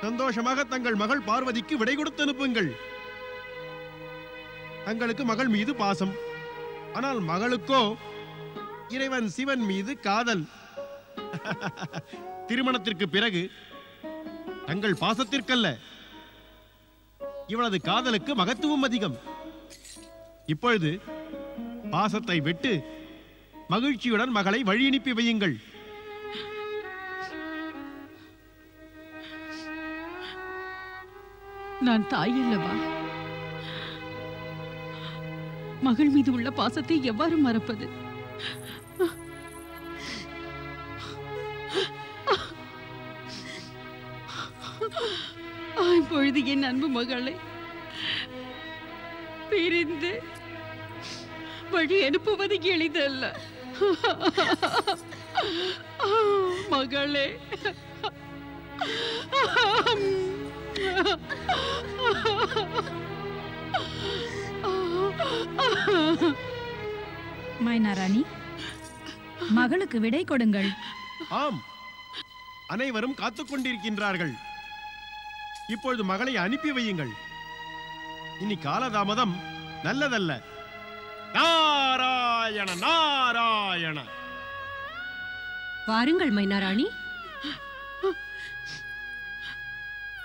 சந்தோஷமாக தங்கள் மகள் பார்வதிக்கு விடை கொடுத்து அனுப்புங்கள். தங்களுக்கு மகள் மீது பாசம், ஆனால் மகளுக்கோ இறைவன் சிவன் மீது காதல். திருமணத்திற்கு பிறகு தங்கள் பாசத்திற்கல்ல, இவளது காதலுக்கு மகத்துவம் அதிகம். இப்பொழுது பாசத்தை விட்டு மகிழ்ச்சியுடன் மகளை வழி அனுப்பி வையுங்கள். நான் தாய் அல்லவா? மகள் மீது உள்ள பாசத்தை எவ்வாறு மறப்பது? இப்பொழுது என் அன்பு மகளை பிரிந்து வழி அனுப்புவது எளிதல்ல. மகளே, மைனாராணி, மகளுக்கு விடை கொடுங்கள். ஆம், அனைவரும் காத்துக் கொண்டிருக்கின்றார்கள். இப்பொழுது மகளை அனுப்பி வையுங்கள். இனி காலதாமதம் நல்லதல்ல. நாராயண நாராயண. வாருங்கள் மைனாராணி.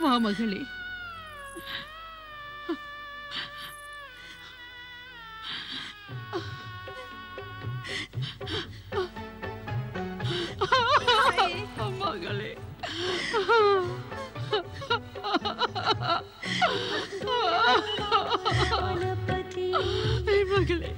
வா மகளே. மகளே,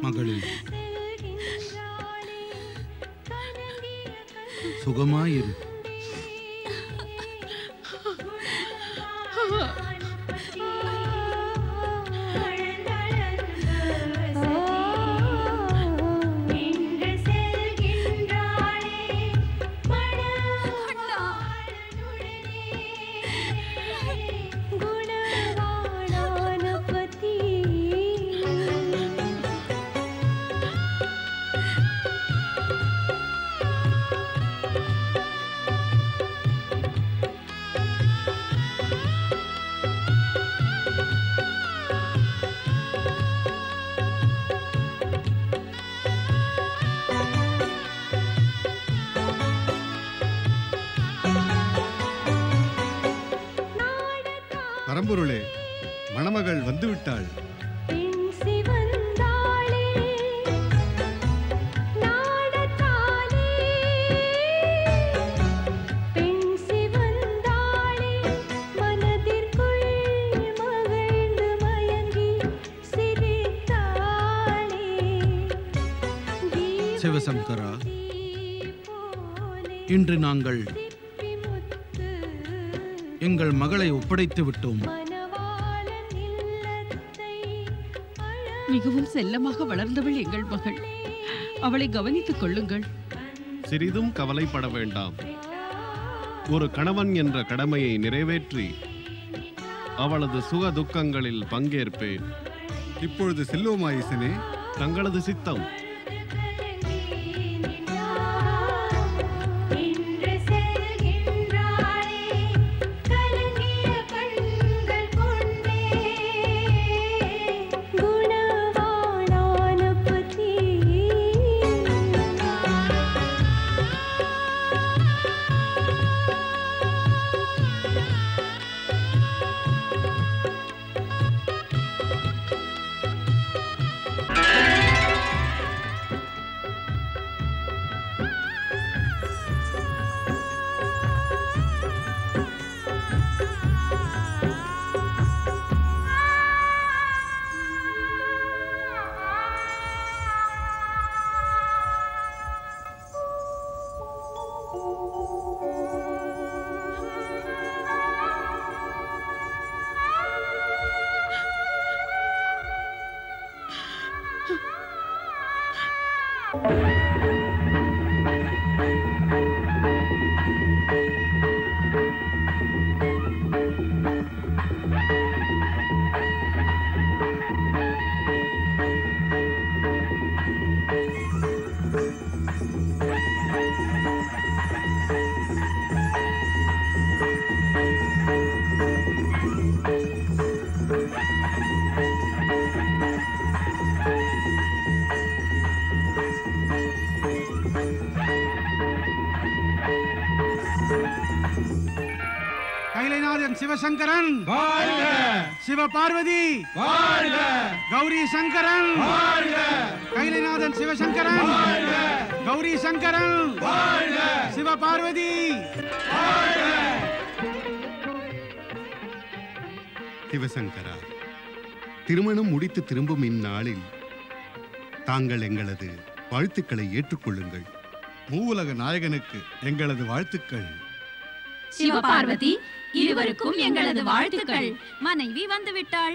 மகளே, சுகமாயிரு. பரம்பொருளே, மணமகள் வந்துவிட்டாள். சிவசங்கரா, இன்று நாங்கள் எங்கள் மகளை ஒப்படைத்து விட்டோம். மிகவும் செல்லமாக வளர்ந்தவள் எங்கள் மகள். அவளை கவனித்துக் கொள்ளுங்கள். சிறிதும் கவலைப்பட வேண்டாம். ஒரு கணவன் என்ற கடமையை நிறைவேற்றி அவளது சுக துக்கங்களில் பங்கேற்பேன். இப்பொழுது செல்வோமா ஈசனே? தங்களது சித்தம். கைலைநாதன் சிவசங்கரன் வாழ்க! சிவபார்வதி வாழ்க! கௌரி சங்கரன் வாழ்க! கைலைநாதன் சிவசங்கரன் வாழ்க! கௌரி சங்கரன் வாழ்க! சிவபார்வதி வாழ்க! சிவசங்கரா, திருமணம் முடித்து திரும்பும் இந்நாளில் தாங்கள் எங்களது வாழ்த்துக்களை ஏற்றுக்கொள்ளுங்கள். மூவுலக நாயகனுக்கு எங்களது வாழ்த்துக்கள். சிவபார்வதி இருவருக்கும் எங்களது வாழ்த்துக்கள். மனைவி வந்துவிட்டாள்.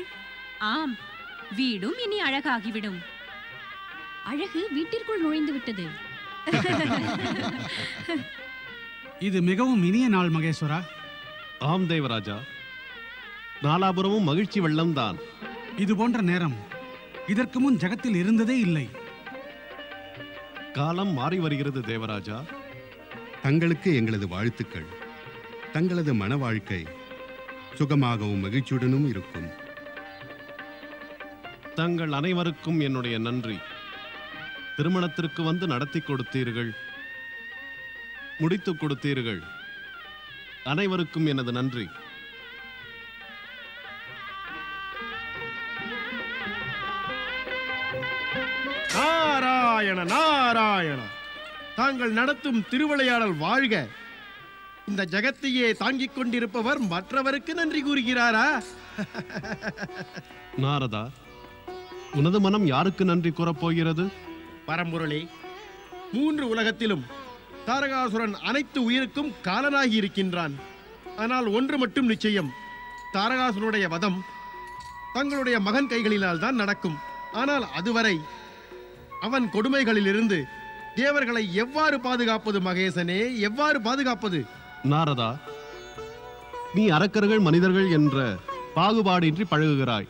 ஆம், வீடும் இனி அழகாகிவிடும். அழகு வீட்டிற்குள் நுழைந்து விட்டது. இது மிகவும் இனிய நாள் மகேஸ்வரா. ஆம் தேவராஜா, நாலாபுரமும் மகிழ்ச்சி வெள்ளம்தான். இது போன்ற நேரம் இதற்கு முன் ஜகத்தில் இருந்ததே இல்லை. காலம் மாறி வருகிறது தேவராஜா. தங்களுக்கு எங்களது வாழ்த்துக்கள். தங்களது மன வாழ்க்கை சுகமாகவும் மகிழ்ச்சியுடனும் இருக்கும். தங்கள் அனைவருக்கும் என்னுடைய நன்றி. திருமணத்திற்கு வந்து நடத்தி கொடுத்தீர்கள், முடித்துக் கொடுத்தீர்கள். அனைவருக்கும் எனது நன்றி. நாராயண நாராயண, தாங்கள் நடத்தும் திருவிளையாடல் வாழ்க. இந்த ஜகத்தையே தாங்கிக் கொண்டிருப்பவர் மற்றவருக்கு நன்றி கூறுகிறாரா? நாரதா, உனது மனம் யாருக்கு நன்றி கூறப்போகிறது? பரம்பொருளே, 3 உலகத்திலும் தாரகாசுரன் அனைத்து உயிருக்கும் காலனாகி இருக்கின்றான். ஆனால் ஒன்று மட்டும் நிச்சயம், தாரகாசுரனுடைய வதம் தங்களுடைய மகன் கைகளினால் தான் நடக்கும். ஆனால் அதுவரை அவன் கொடுமைகளிலிருந்து தேவர்களை எவ்வாறு பாதுகாப்பது மகேசனே? எவ்வாறு பாதுகாப்பது? நாரதா, நீ அரக்கர்கள் மனிதர்கள் என்ற பாகுபாடின்றி பழகுகிறாய்.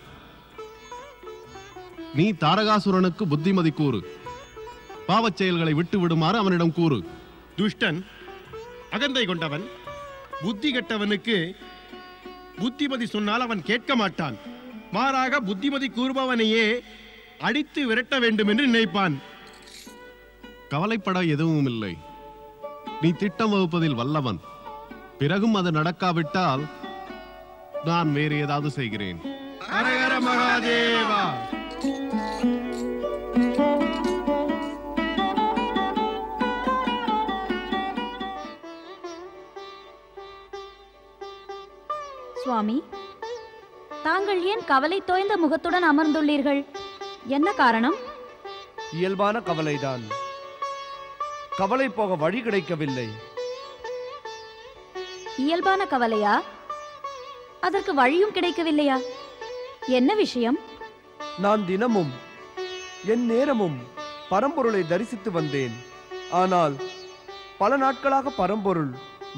நீ தாரகாசுரனுக்கு புத்திமதி கூறு. பாவச் செயல்களை விட்டு விடுமாறு அவனிடம் கூறு. துஷ்டன், அகந்தை கொண்டவன், புத்தி கெட்டவனுக்கு புத்திமதி சொன்னால் அவன் கேட்க மாட்டான். மாறாக புத்திமதி கூறுபவனையே அடித்து விரட்ட வேண்டும் என்று நினைப்பான். கவலைப்பட எதுவும் இல்லை. நீ திட்டம் வகுப்பதில் வல்லவன். பிறகும் அது நடக்காவிட்டால் நான் வேறு ஏதாவது செய்கிறேன். ஹரஹர மகாதேவா. சுவாமி, தாங்கள் ஏன் கவலை தோய்ந்த முகத்துடன் அமர்ந்துள்ளீர்கள்? என்ன காரணம்? இயல்பான கவலைதான். கவலை போக வழி கிடைக்கவில்லை. இயல்பான கவலையா? அதற்கு வழியும் கிடைக்கவில்லையா? என்ன விஷயம்? நான் தினமும் என் நேரமும் பரம்பொருளை தரிசித்து வந்தேன். ஆனால் பல நாட்களாக பரம்பொருள்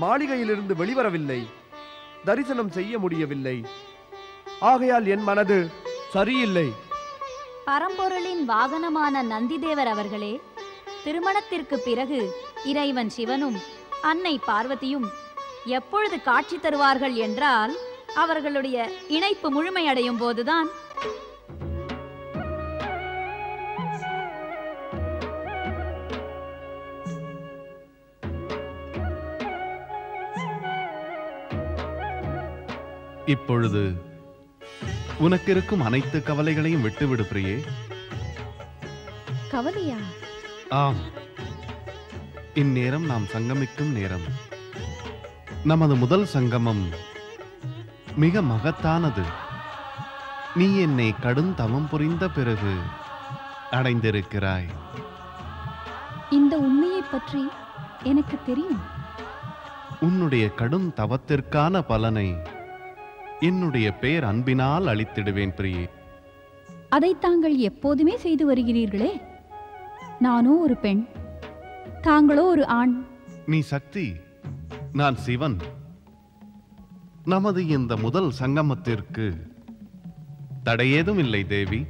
மாளிகையிலிருந்து வெளிவரவில்லை. தரிசனம் செய்ய முடியவில்லை. ஆகையால் என் மனது சரியில்லை. பரம்பொருளின் வாகனமான நந்திதேவர் அவர்களே, திருமணத்திற்கு பிறகு இறைவன் சிவனும் அன்னை பார்வதியும் எப்பொழுது காட்சி தருவார்கள் என்றால் அவர்களுடைய இணைப்பு முழுமையடையும் போதுதான். இப்பொழுது உனக்கு இருக்கும் அனைத்து கவலைகளையும் விட்டுவிடு பிரியே. கவலையா? ஆம், இந்நேரம் நாம் சங்கமிக்கும் நேரம். நமது முதல் சங்கமம் மிக மகத்தானது. நீ என்னை கடும் தவம் புரிந்த பிறகு அடைந்திருக்கிறாய். இந்த உண்மையை பற்றி எனக்கு தெரியும். உன்னுடைய கடும் தவத்திற்கான பலனை என்னுடைய பேர் அன்பினால் அளித்திடுவேன் பிரியே. அதை தாங்கள் எப்போதுமே செய்து வருகிறீர்களே. நானோ ஒரு பெண், தாங்களோ ஒரு ஆண். நீ சக்தி, நான் சிவன். நமது இந்த முதல் சங்கமத்திற்கு தடையேதும் இல்லை தேவி.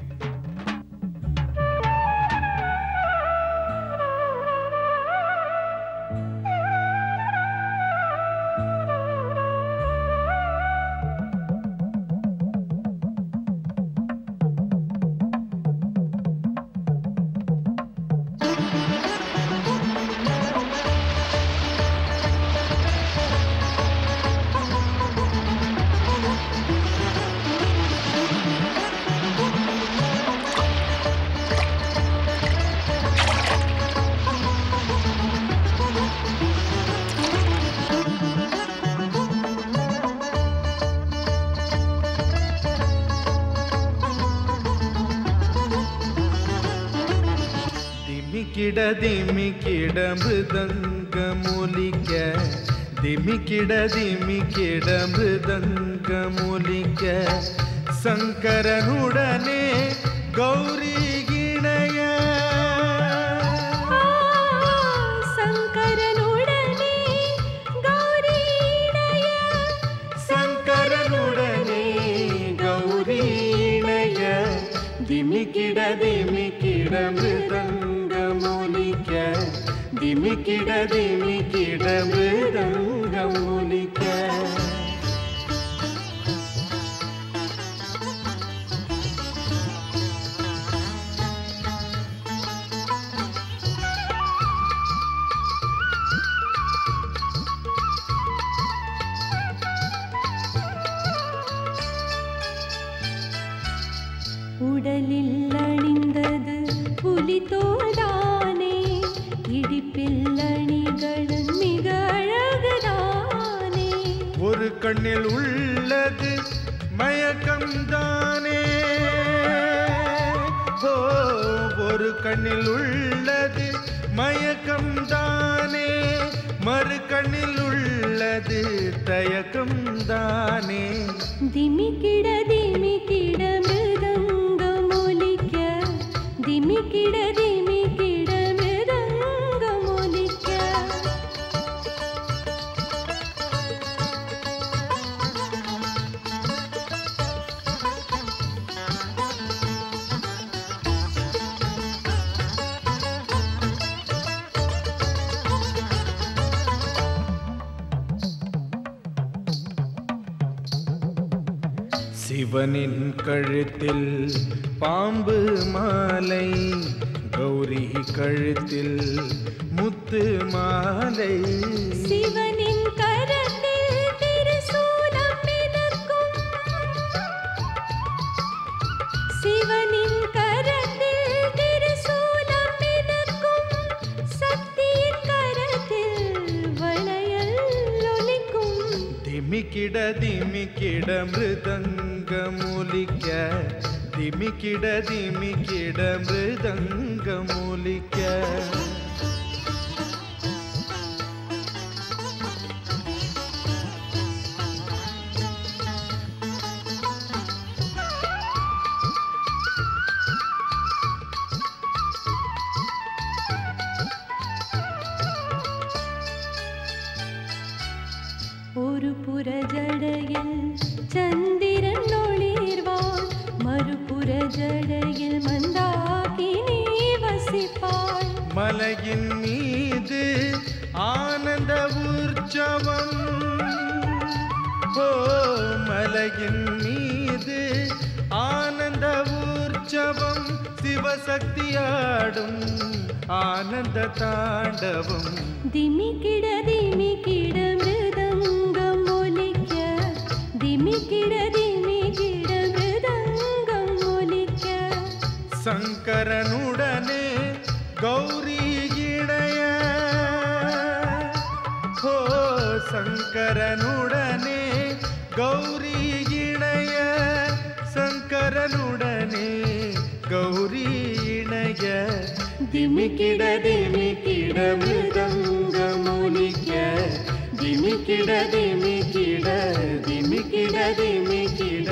திமிக்கிட மிருதங்கமொலிக்க, திமிக்கிட மிருதங்கமொலிக்க, சங்கரனுடனே கௌரி இணைய, சங்கரனுடனே கௌரி இணைய, சங்கரனுடனே கௌரி இணைய, திமிக்கிட மிருதங்கமொலிக்க, திமிக்கிட மிருதங்கமொலிக்க. உடலில் அணிந்தது புலித்தோல்தானே, இடிப்பில் அணிகளும் மிக அழகுதானே. ஒரு கண்ணில் உள்ளது மயக்கம்தானே, ஒரு கண்ணில் உள்ளது மயக்கம்தானே, மறு கண்ணில் உள்ளது தயக்கம்தானே. திமிக்கிட மிருதங்கமொலிக்க, திமிக்கிட மிருதங்கமொலிக்க. சிவனின் கழுத்தில் பாம்பு மாலை, கௌரி கழுத்தில் முத்து மாலை. சிவனின் கரத்தில் திரிசூலம் மிதக்கும், திமிக்கிட திமிக்கிட மிருதங்கமூலிக்க திமிக்கிட திமிக்கிட மிருதங்கமூலிக்க ஒரு புற ஜடையில் சந்திரன் ஒளிர்வாள் மறுபுற ஜடையில் மந்தாகினி வசிப்பாள் மலையின் மீது ஆனந்த உற்சவம் ஓ மலையின் மீது ஆனந்த உற்சவம் சிவசக்தியாடும் ஆனந்த தாண்டவம் திமிக்கிட திமிக்கிட மிருதங்கம் ஒலிக்க திமிக்கிட திமிக்கிட மிருதங்கம் ஒலிக்க சங்கரனுடனே கௌரி இணைய ஓ சங்கரனுடனே கௌரி இணைய சங்கரனுடனே கௌரி இணைய திமிக்கிட திமிக்கிட மிருதங்கம் ஒலிக்க திமிக்கிட திமிக்கிட திமிக்கிட திமிக்கிட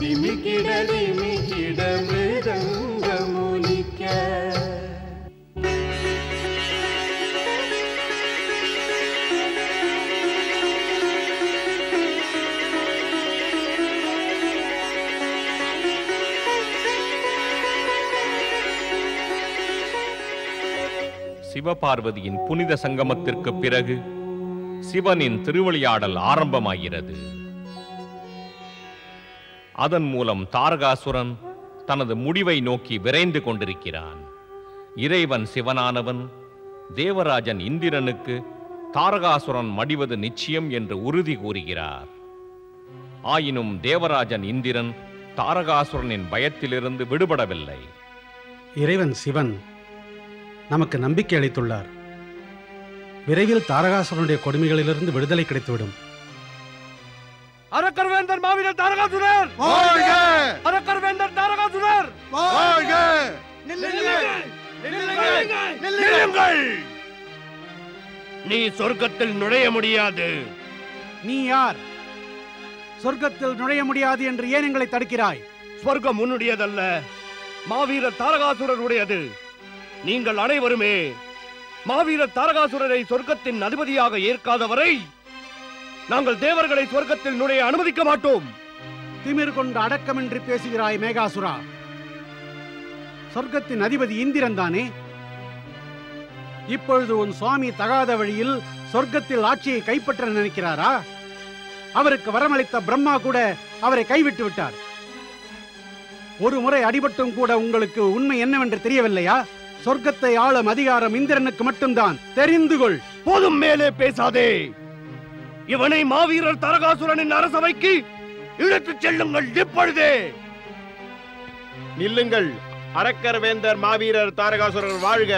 திமிக்கிட திமிக்கிட மிருதங்கம் ஒலிக்க சிவபார்வதியின் புனித சங்கமத்திற்கு பிறகு சிவனின் திருவிளையாடல் ஆரம்பமாகிறது. அதன் மூலம் தாரகாசுரன் தனது முடிவை நோக்கி விரைந்து கொண்டிருக்கிறான். இறைவன் சிவனானவன் தேவராஜன் இந்திரனுக்கு தாரகாசுரன் மடிவது நிச்சயம் என்று உறுதி கூறுகிறார். ஆயினும் தேவராஜன் இந்திரன் தாரகாசுரனின் பயத்திலிருந்து விடுபடவில்லை. இறைவன் சிவன் நமக்கு நம்பிக்கை அளித்துள்ளார். விரைவில் தாரகாசுரனுடைய கொடுமைகளிலிருந்து விடுதலை கிடைத்துவிடும். அரக்கர்வேந்தர் மாவீரர் தாரகாசுரர் வாழ்க! அரக்கர்வேந்தர் தாரகாசுரர் வாழ்க! நில்லுங்கள்! நீ சொர்க்கத்தில் நுழைய முடியாது. நீ யார்? சொர்க்கத்தில் நுழைய முடியாது என்று ஏன் எங்களை தடுக்கிறாய்? சொர்க்கம் உன்னுடையதல்ல, மாவீரர் தாரகாசுரருடையது. நீங்கள் அனைவருமே மாவீரர் தாரகாசுரரை சொர்க்கத்தின் அதிபதியாக ஏற்காதவரை நாங்கள் தேவர்களை சொர்க்கத்தில் நுழைய அனுமதிக்க மாட்டோம். திமிர் கொண்டு அடக்கமின்றி பேசுகிறாய் மேகாசுரா. சொர்க்கத்தின் அதிபதி இந்திரன் தானே? இப்பொழுது உன் சுவாமி தகாத வழியில் சொர்க்கத்தில் ஆட்சியை கைப்பற்ற நினைக்கிறாரா? அவருக்கு வரமளித்த பிரம்மா கூட அவரை கைவிட்டு விட்டார். ஒரு முறை அடிபட்டும் கூட உங்களுக்கு உண்மை என்னவென்று தெரியவில்லையா? சொர்க்கத்தை ஆளும் அதிகாரம் இந்திரனுக்கு மட்டும்தான், தெரிந்து கொள். போதும், மேலே பேசாதே. இவனை மாவீரர் தாரகாசுரனின் அரசவைக்கு இழுத்துச் செல்லுங்கள் இப்பொழுதே. நில்லுங்கள். அரக்கர் வேந்தர் மாவீரர் தாரகாசுரர் வாழ்க!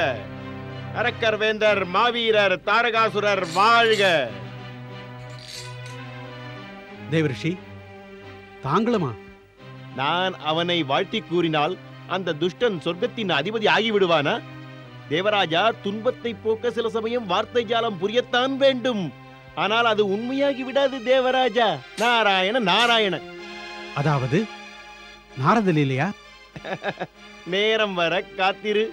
அரக்கர் வேந்தர் மாவீரர் தாரகாசுரர் வாழ்க! தேவரிஷி, தாங்களுமா? நான் அவனை வாழ்த்தி கூறினால் அந்த துஷ்டன் சொர்க்கத்தின் அதிபதி ஆகிவிடுவானா? தேவராஜா, துன்பத்தை போக்க சில சமயம் வார்த்தை ஜாலம் புரியத்தான் வேண்டும். ஆனால் அது உண்மையாகி விடாது தேவராஜா. நாராயண நாராயண. அதாவது நாரதல் இல்லையா? நேரம் வர காத்திரு.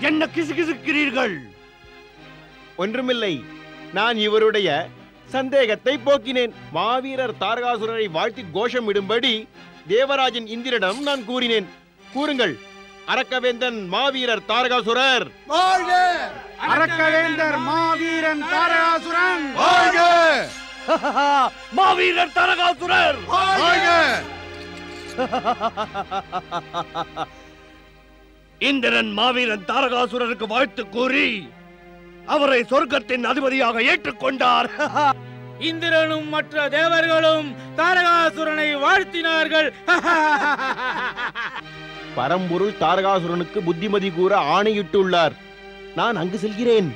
என்ன கிசுகிசுக்கிறீர்கள்? ஒன்றுமில்லை. நான் இவருடைய சந்தேகத்தை போக்கினேன். மாவீரர் தாரகாசுரரை வாழ்த்தி கோஷமிடும்படி தேவராஜன் இந்திரனிடம் நான் கூறினேன். கூறுங்கள். அரக்கவேந்தன் மாவீரர் தாரகாசுரர் வாழ்க! அரக்கவேந்தர் மாவீரன் தாரகாசுரன் வாழ்க! மாவீரர் தாரகாசுரர் வாழ்க! இந்திரன் மாவீரன் தாரகாசுரருக்கு வாழ்த்து கூறி அவரை சொர்க்கத்தின் அதிபதியாக ஏற்றுக்கொண்டார். இந்திரனும் மற்ற தேவர்களும் தாரகாசுரனை வாழ்த்தினார்கள். பரம்பொருள் தாரகாசுரனுக்கு புத்திமதி கூற ஆணையிட்டுள்ளார். நான் அங்கு செல்கிறேன்.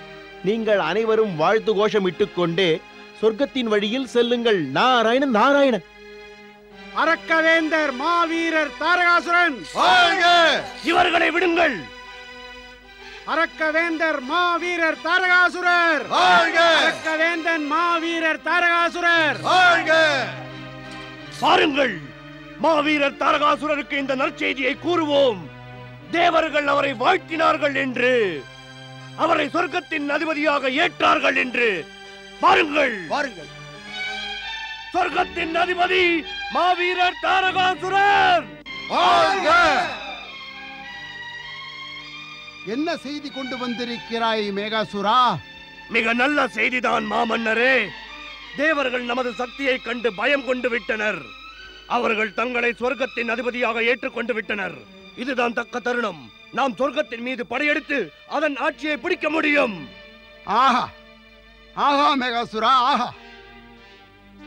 நீங்கள் அனைவரும் வாழ்த்து கோஷம் இட்டுக்கொண்டே சொர்க்கத்தின் வழியில் செல்லுங்கள். நாராயணன் நாராயணன். அரக்கவேந்தர் மாவீரர் தாரகாசுரன் இவர்களை விடுங்கள். அரக்கவேந்தர் மாவீரர் தாரகாசுரர் அரக்கவேந்தன் மாவீரர் தாரகாசுரர் பாருங்கள், மாவீரர் தாரகாசுரருக்கு இந்த நற்செய்தியை கூறுவோம். தேவர்கள் அவரை வாழ்த்தினார்கள் என்று, அவரை சொர்க்கத்தின் அதிபதியாக ஏற்றார்கள் என்று. பாருங்கள் பாருங்கள், சொர்க்கத்தின் அதிபதி மாவீரர் தாரகாசுரர். என்ன செய்தி கொண்டு வந்திருக்கிறாய் மேகாசுரா? மிக நல்ல செய்திதான் மாமன்னரே. தேவர்கள் நமது சக்தியை கண்டு பயம் கொண்டு விட்டனர். அவர்கள் தங்களை சொர்க்கத்தின் அதிபதியாக ஏற்றுக்கொண்டு விட்டனர். இதுதான் தக்க தருணம். நாம் சொர்க்கத்தின் மீது படையெடுத்து அதன் ஆட்சியை பிடிக்க முடியும். ஆஹா ஆஹா மேகாசுரா, ஆஹா.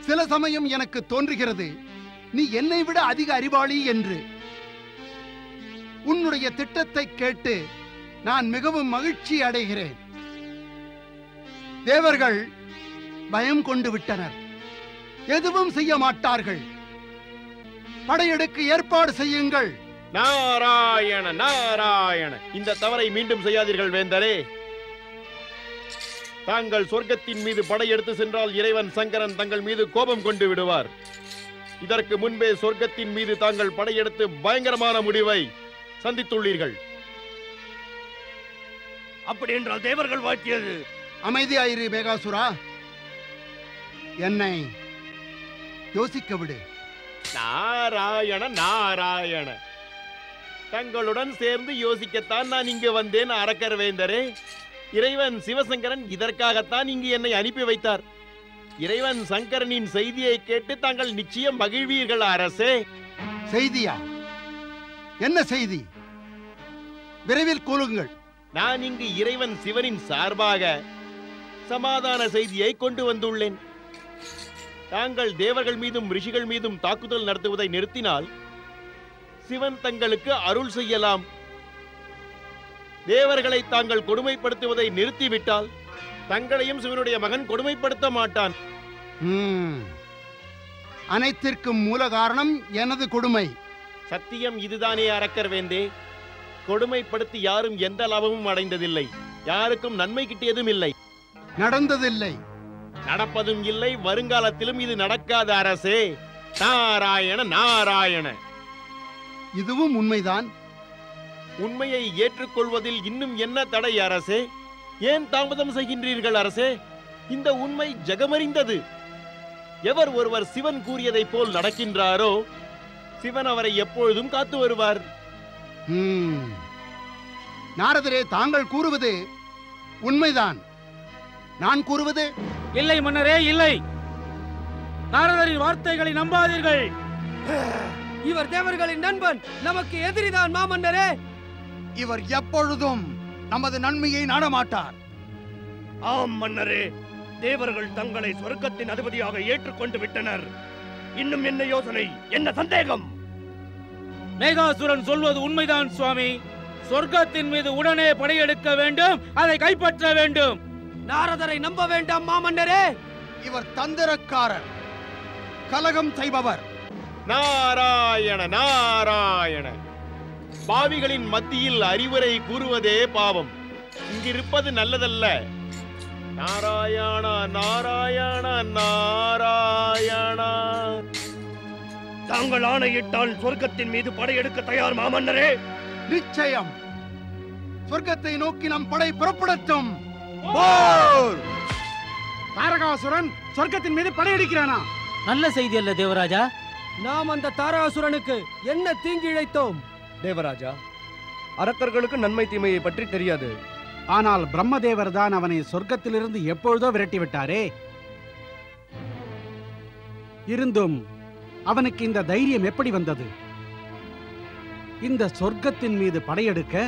சில சமயம் எனக்கு தோன்றுகிறது நீ என்னை விட அதிக அறிவாளி என்று. உன்னுடைய திட்டத்தை கேட்டு நான் மிகவும் மகிழ்ச்சி அடைகிறேன். தேவர்கள் பயம் கொண்டு விட்டனர். எதுவும் செய்ய மாட்டார்கள். படையெடுக்க ஏற்பாடு செய்யுங்கள். நாராயண நாராயண. இந்த தவறை மீண்டும் செய்யாதீர்கள் வேந்தரே. தாங்கள் சொர்க்கத்தின் மீது படையெடுத்து சென்றால் இறைவன் சங்கரன் தங்கள் மீது கோபம் கொண்டு விடுவார். இதற்கு முன்பே சொர்க்கத்தின் மீது தாங்கள் படையெடுத்து பயங்கரமான முடிவை சந்தித்துள்ளீர்கள். அப்படி என்றால் தேவர்கள் வாழ்த்தியது. அமைதியாயிரு மேகாசுரா, என்னை யோசிக்க விடு. நாராயண நாராயண. தங்களுடன் சேர்ந்து யோசிக்கத்தான் நான் இங்கு வந்தேன் அரக்கர் வேந்தரே. இறைவன் சிவசங்கரன் இதற்காகத்தான் இங்கு என்னை அனுப்பி வைத்தார். இறைவன் சங்கரனின் செய்தியை கேட்டு தாங்கள் நிச்சயம் மகிழ்வீர்கள் அரசே. செய்தியா? என்ன செய்தி? விரைவில் கூறுங்கள். நான் இங்கு இறைவன் சிவனின் சார்பாக சமாதான செய்தியை கொண்டு வந்துள்ளேன். தாங்கள் தேவர்கள் மீதும் ரிஷிகள் மீதும் தாக்குதல் நடத்துவதை நிறுத்தினால் சிவன் தங்களுக்கு அருள் செய்யலாம். தேவர்களை தாங்கள் கொடுமைப்படுத்துவதை நிறுத்திவிட்டால் தங்களையும் சிவனுடைய மகன் கொடுமைப்படுத்த மாட்டான். அனைத்திற்கும் மூல காரணம் எனது கொடுமை. சத்தியம் இதுதானே அரக்கர் வேந்தே. கொடுமைப்படுத்தி யாரும் எந்த லாபமும் அடைந்ததில்லை. யாருக்கும் நன்மை கிட்டியதும் இல்லை, நடந்ததில்லை, நடப்பதும் இல்லை. வருங்காலத்திலும் இது நடக்காத அரசே. நாராயண நாராயண. இதுவும் உண்மைதான். உண்மையை ஏற்றுக்கொள்வதில் இன்னும் என்ன தடை அரசே? ஏன் தாமதம் செய்கின்றீர்கள் அரசே? இந்த உண்மை ஜெகமறிந்தது. எவர் ஒருவர் சிவன் கூறியதை போல் நடக்கின்றாரோ சிவன் அவரை எப்பொழுதும் காத்து வருவார். நாரதரே, தாங்கள் கூறுவது உண்மைதான். நான் கூறுவது இல்லை மன்னரே, இல்லை. நாரதரின் வார்த்தைகளை நம்பாதீர்கள். இவர் தேவர்களின் நண்பன், நமக்கு எதிரிதான் மாமன்னரே. இவர் எப்பொழுதும் நமது நன்மையை நாடமாட்டார். ஆம் மன்னரே, தேவர்கள் தங்களை சொர்க்கத்தின் அதிபதியாக ஏற்றுக்கொண்டு விட்டனர். இன்னும் என்ன யோசனை, என்ன சந்தேகம்? மேகாசுரன் சொல்வது உண்மைதான் சுவாமி. சொர்க்கத்தின் மீது உடனே படையெடுக்க வேண்டும், அதை கைப்பற்ற வேண்டும். நாரதரை நம்ப வேண்டாம் மாமன்னரே. இவர் தந்திரக்காரர், கலகம் செய்பவர். நாராயண நாராயண. பாவிகளின் மத்தியில் அறிவுரை கூறுவதே பாவம். இங்கிருப்பது நல்லதல்ல. நாராயண நாராயண நாராயண. தாங்கள் ஆணையிட்டால் சொர்க்கத்தின் மீது படையெடுக்க தயார் மாமன்னரே. நிச்சயம். சொர்க்கத்தை நோக்கி நம் படை புறப்படட்டும். தாரகாசுரன் சொர்க்கத்தின் மீது படையெடுக்கிறானா? நல்ல செய்தி அல்ல தேவராஜா? நாம் அந்த தாரகாசுரனுக்கு என்ன தீங்கு இழைத்தோம்? தேவராஜா, அரக்கர்களுக்கு நன்மை தீமையை பற்றி தெரியாது. ஆனால் பிரம்மதேவர் தான் அவனை சொர்க்கத்திலிருந்து எப்பொழுதோ விரட்டி விட்டாரே. இருந்தும் அவனுக்கு இந்த தைரியம் எப்படி வந்தது? இந்த சொர்க்கத்தின் மீது படையெடுக்க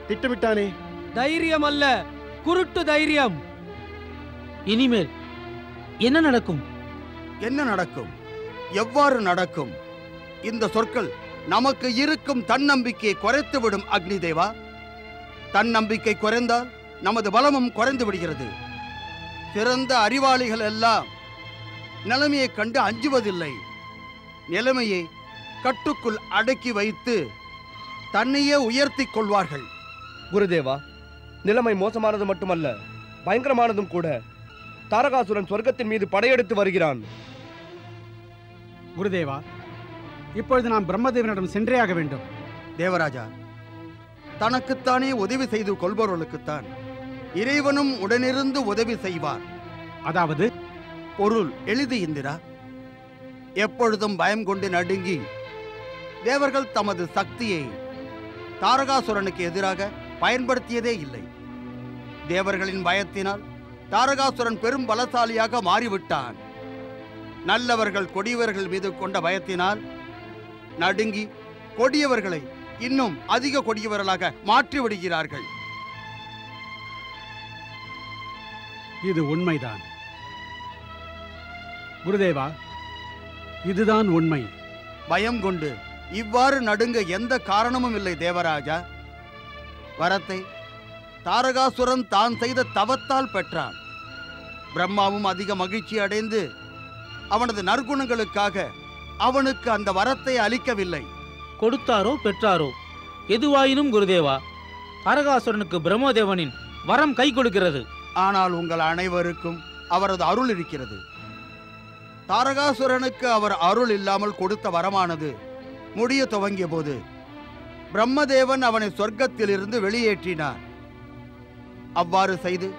திட்டமிட்டானே. தைரியம் அல்ல, குருட்டு தைரியம். இனிமேல் என்ன நடக்கும்? என்ன நடக்கும்? எவ்வாறு நடக்கும்? இந்த சொற்கள் நமக்கு இருக்கும் தன்னம்பிக்கையை குறைத்துவிடும் அக்னி தேவா. தன்னம்பிக்கை குறைந்தால் நமது பலமும் குறைந்து விடுகிறது. சிறந்த அறிவாளிகள் எல்லாம் நிலைமையை கண்டு அஞ்சுவதில்லை. நிலைமையை கட்டுக்குள் அடக்கி வைத்து தன்னையே உயர்த்திக் கொள்வார்கள். குருதேவா, நிலைமை மோசமானது மட்டுமல்ல, பயங்கரமானதும் கூட. தாரகாசுரன் சொர்க்கத்தின் மீது படையெடுத்து வருகிறான். குருதேவா, இப்பொழுது நாம் பிரம்மதேவனிடம் சென்றே ஆக வேண்டும். தேவராஜா, தனக்குத்தானே உதவி செய்து கொள்பவர்களுக்குத்தான் இறைவனும் உடனிருந்து உதவி செய்வார். அதாவது பொருள் எளிது இந்திரா. எப்பொழுதும் பயம் கொண்டு நடுங்கி தேவர்கள் தமது சக்தியை தாரகாசுரனுக்கு எதிராக பயன்படுத்தியதே இல்லை. தேவர்களின் பயத்தினால் தாரகாசுரன் பெரும் பலசாலியாக மாறிவிட்டான். நல்லவர்கள் கொடியவர்கள் மீது கொண்ட பயத்தினால் நடுங்கி கொடியவர்களை இன்னும் அதிக கொடியவர்களாக மாற்றிவிடுகிறார்கள். இது உண்மைதான் குருதேவா, இதுதான் உண்மை. பயம் கொண்டு இவ்வாறு நடுங்க எந்த காரணமும் இல்லை தேவராஜா. வரத்தை தாரகாசுரன் தான் செய்த தவத்தால் பெற்றான். பிரம்மாவும் அதிக மகிழ்ச்சி அடைந்து அவனது நற்குணங்களுக்காக அவனுக்கு அந்த வரத்தை அளிக்கவில்லை. கொடுத்தாரோ பெற்றாரோ எதுவாயினும் குருதேவா, தாரகாசுரனுக்கு பிரம்மதேவனின் வரம் கை கொடுக்கிறது. ஆனால் உங்கள் அனைவருக்கும் அவரது அருள் இருக்கிறது. தாரகாசுரனுக்கு அவர் அருள் இல்லாமல் கொடுத்த வரமானது முடிய துவங்கிய போது பிரம்மதேவன் அவனை சொர்க்கத்திலிருந்து வெளியேற்றினார். அவ்வாறு செய்து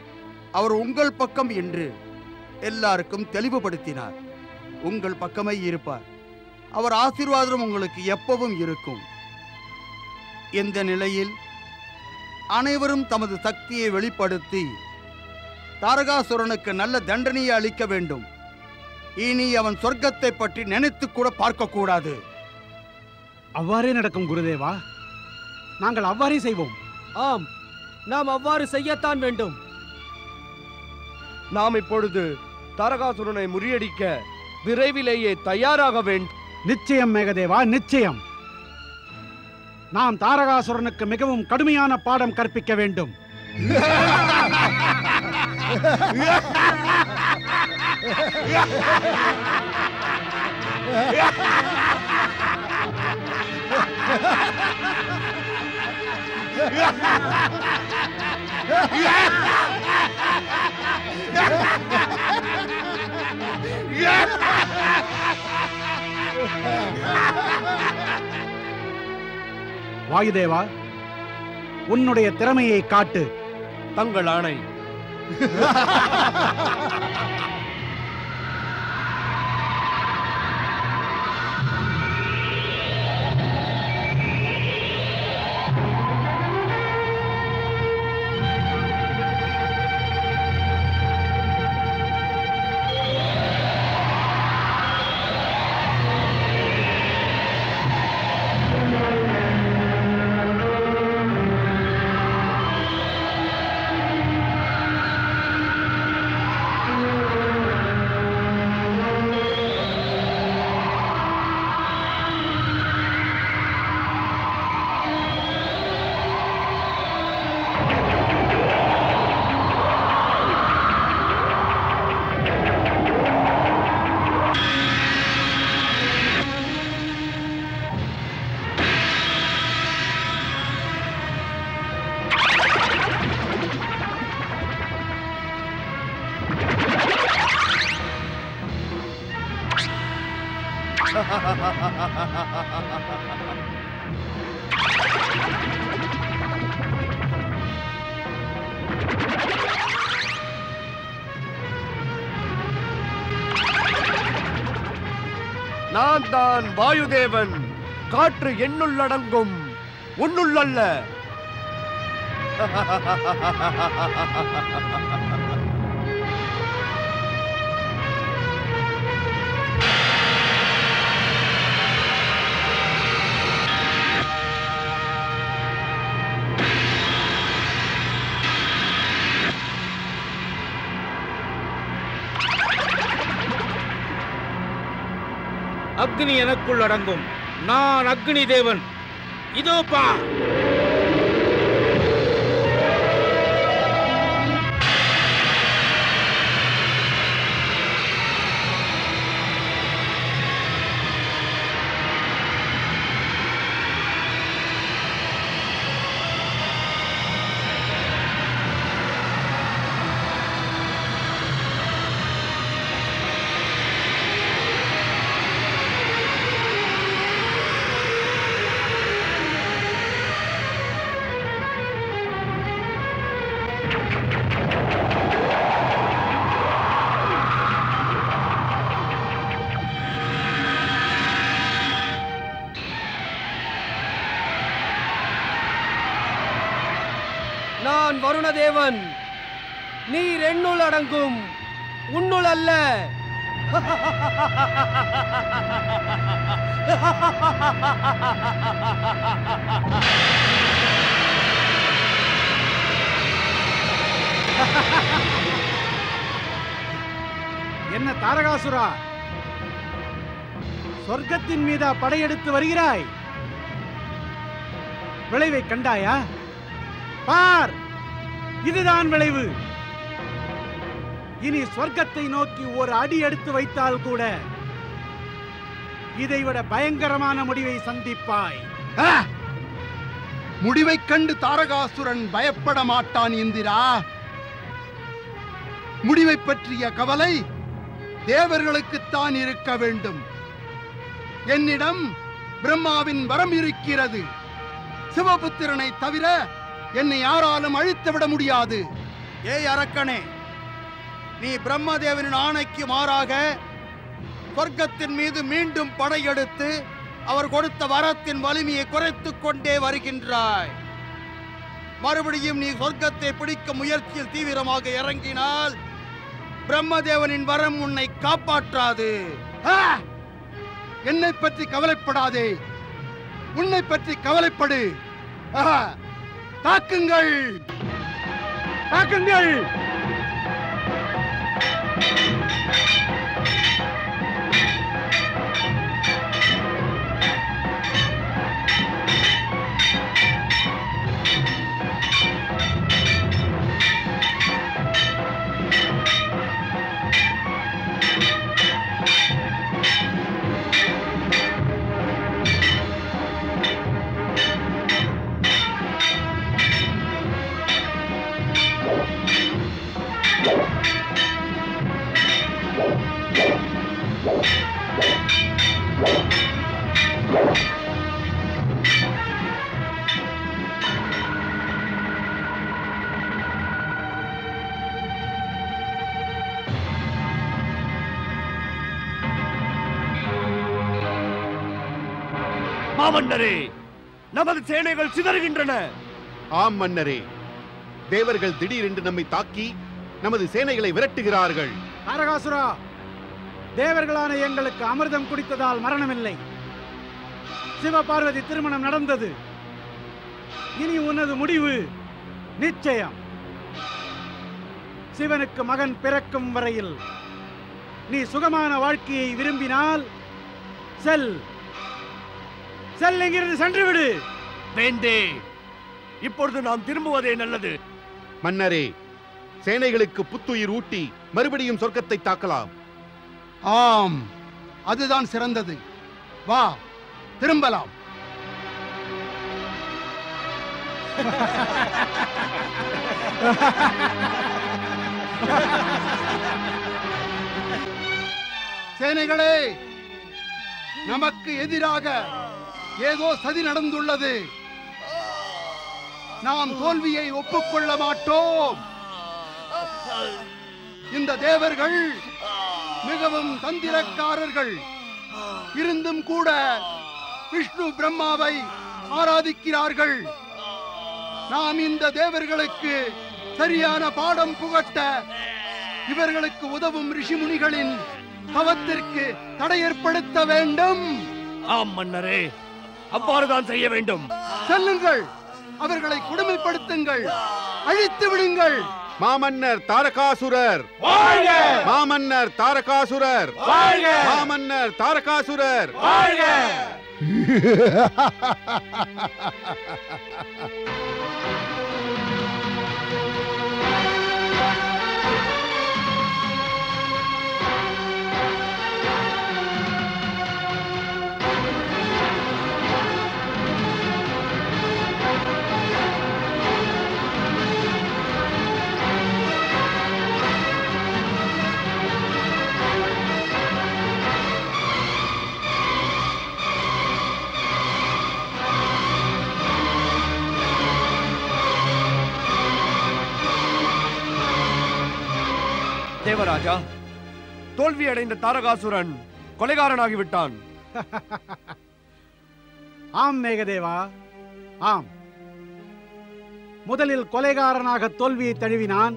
அவர் உங்கள் பக்கம் என்று எல்லாருக்கும் தெளிவுபடுத்தினார். உங்கள் பக்கமே இருப்பார். அவர் ஆசீர்வாதம் உங்களுக்கு எப்பவும் இருக்கும். இந்த நிலையில் அனைவரும் தமது சக்தியை வெளிப்படுத்தி தாரகாசுரனுக்கு நல்ல தண்டனையை அளிக்க வேண்டும். இனி அவன் சொர்க்கத்தை பற்றி நினைத்து கூட பார்க்க கூடாது. அவ்வாறே நடக்கும் குருதேவா. நாங்கள் அவ்வாறே செய்வோம். ஆம், நாம் அவ்வாறு செய்யத்தான் வேண்டும். நாம் இப்பொழுது தாரகாசுரனை முறியடிக்க விரைவிலேயே தயாராக வேண்டும். நிச்சயம் மேகதேவா, நிச்சயம். நாம் தாரகாசுரனுக்கு மிகவும் கடுமையான பாடம் கற்பிக்க வேண்டும். வாயுதேவா, உன்னுடைய திறமையை காட்டு. தங்கள் ஆணை. நான் தான் வாயுதேவன். காற்று என்னுள்ளடங்கும், உன்னுள்ளல்ல. அக்னி எனக்குள் அடங்கும். நான் அக்னி தேவன். இதோ பா. நான் வருணதேவன். நீர் என்னுள் அடங்கும், உன்னுள் அல்ல. என்ன தாரகாசுரா, சொர்க்கத்தின் மீதா படையெடுத்து வருகிறாய்? விளைவை கண்டாயா? பார், இதுதான் விளைவு. இனி சொர்க்கத்தை நோக்கி ஒரு அடி எடுத்து வைத்தால் கூட இதைவிட பயங்கரமான முடிவை சந்திப்பாய். முடிவை கண்டு தாரகாசுரன் பயப்பட மாட்டான் இந்திரா. முடிவை பற்றிய கவலை தேவர்களுக்குத்தான் இருக்க வேண்டும். என்னிடம் பிரம்மாவின் வரம் இருக்கிறது. சிவபுத்திரனை தவிர என்னை யாராலும் அழித்துவிட முடியாது. ஏய் அரக்கனே, நீ பிரம்மதேவனின் ஆணைக்கு மாறாக சொர்க்கத்தின் மீது மீண்டும் படையெடுத்து அவர் கொடுத்த வரத்தின் வலிமையை குறைத்துக் கொண்டே வருகின்றாய். மறுபடியும் நீ சொர்க்கத்தை பிடிக்க முயற்சியில் தீவிரமாக இறங்கினால் பிரம்மதேவனின் வரம் உன்னை காப்பாற்றாது. என்னை பற்றி கவலைப்படாதே, உன்னை பற்றி கவலைப்படு. தாக்குங்கள், தாக்குங்கள். மாமன்னரே, நமது சேனைகள் சிதறுகின்றன. ஆம் மன்னரே, தேவர்கள் திடீரென்று நம்மை தாக்கி நமது சேனைகளை விரட்டுகிறார்கள். தாரகாசுரா, தேவர்களான எங்களுக்கு அமிர்தம் குடித்ததால் மரணமில்லை. சிவபார்வதி திருமணம் நடந்தது. இனி உனது முடிவு நிச்சயம். சிவனுக்கு மகன் பிறக்கும் வரையில் நீ சுகமான வாழ்க்கையை விரும்பினால் செல், இங்கிருந்து சென்று விடு. வேண்டே, இப்பொழுது நாம் திரும்புவதே நல்லது. மன்னரே, சேனைகளுக்கு புத்துயிர் ஊட்டி மறுபடியும் சொர்க்கத்தை தாக்கலாம். ஆம், அதுதான் சிறந்தது. வா, திரும்பலாம். சேனைகளே, நமக்கு எதிராக ஏதோ சதி நடந்துள்ளது. நாம் தோல்வியை ஒப்புக்கொள்ள மாட்டோம். இந்த தேவர்கள் மிகவும் தந்திரக்காரர்கள். இருந்தும் கூட விஷ்ணு பிரம்மாவை ஆராதிக்கிறார்கள். நாம் இந்த தேவர்களுக்கு சரியான பாடம் புகட்ட இவர்களுக்கு உதவும் ரிஷிமுனிகளின் தவத்திற்கு தடை ஏற்படுத்த வேண்டும். ஆம் மன்னரே, அவ்வாறுதான் செய்ய வேண்டும். செல்லுங்கள், அவர்களை கொடுமைப்படுத்துங்கள், அழித்து விடுங்கள். மாமன்னர் தாரகாசுரர் வாழ்க! மாமன்னர் தாரகாசுரர் வாழ்க! மாமன்னர் தாரகாசுரர் வாழ்க! தேவராஜா, தோல்வியடைந்த தாரகாசுரன் கொலைகாரனாகிவிட்டான். ஆம் மேகதேவா, ஆம். முதலில் கொலைகாரனாக தோல்வியை தழுவினான்,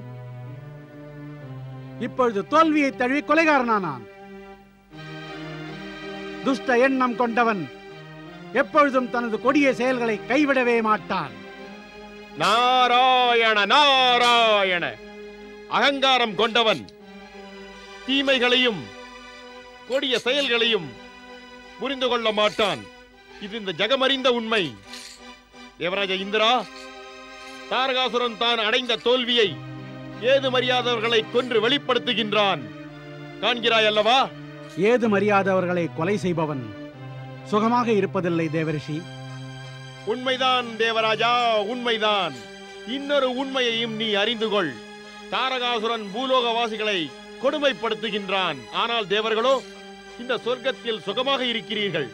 இப்பொழுது தோல்வியை தழுவி கொலைகாரனானான். துஷ்ட எண்ணம் கொண்டவன் எப்பொழுதும் தனது கொடிய செயல்களை கைவிடவே மாட்டான். நாராயண நாராயண! அகங்காரம் கொண்டவன் தீமைகளையும் கொடிய செயல்களையும் புரிந்து கொள்ள மாட்டான். இது இந்த ஜகமறிந்த உண்மை. தேவராஜ இந்திரா, தாரகாசுரன் தான் அடைந்த தோல்வியை ஏது மரியாதவர்களை கொன்று வெளிப்படுத்துகின்றான். காண்கிறாய் அல்லவா? ஏது மரியாதவர்களை கொலை செய்பவன் சுகமாக இருப்பதில்லை தேவரிஷி. உண்மைதான் தேவராஜா, உண்மைதான். இன்னொரு உண்மையையும் நீ அறிந்து கொள். தாரகாசுரன் பூலோகவாசிகளை கொடுமைப்படுத்துகின்றான். ஆனால் தேவர்களோ இந்த சொர்க்கத்தில் சுகமாக இருக்கிறீர்கள்.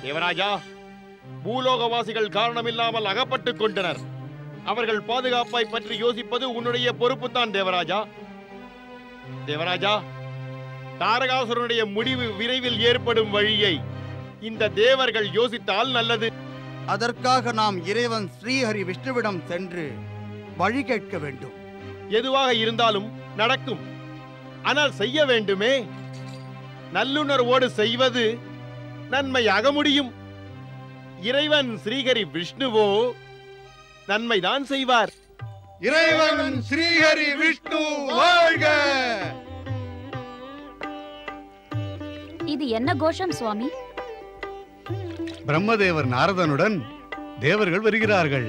தேவராஜா, பூலோகவாசிகள் காரணமில்லாமல் அகப்பட்டுக் கொண்டனர். அவர்கள் பாதுகாப்பை பற்றி யோசிப்பது உன்னுடைய பொறுப்புத்தான் தேவராஜா. தேவராஜா, தாரகாசுரனுடைய முடிவு விரைவில் ஏற்படும் வழியை இந்த தேவர்கள் யோசித்தால் நல்லது. அதற்காக நாம் இறைவன் ஸ்ரீஹரி விஷ்ணுவிடம் சென்று வழி கேட்க வேண்டும். எதுவாக இருந்தாலும் நடக்கும். ஆனால் செய்ய வேண்டுமே. நல்லுணர்வோடு செய்வது நன்மையாக முடியும். இறைவன் ஸ்ரீஹரி விஷ்ணுவோ நன்மைதான் செய்வார். இறைவன் ஸ்ரீஹரி விஷ்ணு வாழ்க! இது என்ன கோஷம் சுவாமி? பிரம்மதேவர் நாரதனுடன் தேவர்கள் வருகிறார்கள்.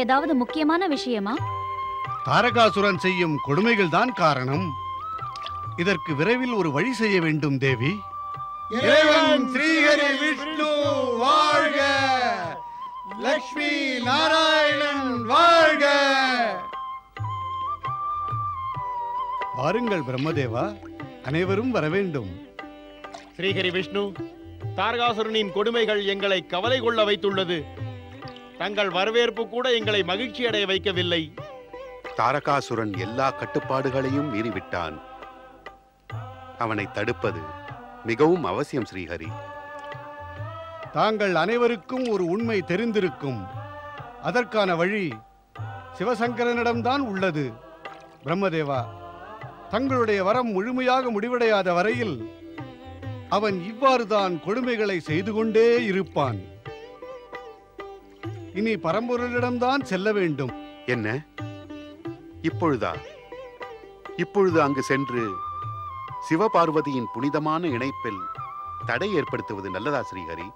ஏதாவது முக்கியமான விஷயமா? தாரகாசுரன் செய்யும் கொடுமைகள் தான் காரணம். இதற்கு விரைவில் ஒரு வழி செய்ய வேண்டும் தேவி. இறைவன் ஸ்ரீஹரி விஷ்ணு வாழ்க! லக்ஷ்மி நாராயணன் வாழ்க! வாருங்கள் பிரம்மதேவா, அனைவரும் வர வேண்டும். ஸ்ரீஹரி விஷ்ணு, தாரகாசுரனின் கொடுமைகள் எங்களை கவலை கொள்ள வைத்துள்ளது. தங்கள் வரவேற்பு கூட எங்களை மகிழ்ச்சி அடைய வைக்கவில்லை. தாரகாசுரன் எல்லா கட்டுப்பாடுகளையும் மீறிவிட்டான். அவனை தடுப்பது மிகவும் அவசியம் ஸ்ரீஹரி. தாங்கள் அனைவருக்கும் ஒரு உண்மை தெரிந்திருக்கும். அதற்கான வழி சிவசங்கரனிடம்தான் உள்ளது. பிரம்மதேவா, தங்களுடைய வரம் முழுமையாக முடிவடையாத வரையில் அவன் இவ்வாறுதான் கொடுமைகளை செய்து கொண்டே இருப்பான். இனி பரம்பொருளிடம்தான் செல்ல வேண்டும். என்ன? இப்பொழுதா? இப்பொழுது அங்கு சென்று சிவபார்வதியின் புனிதமான இணைப்பில் தடை ஏற்படுத்துவது நல்லதா ஸ்ரீஹரி?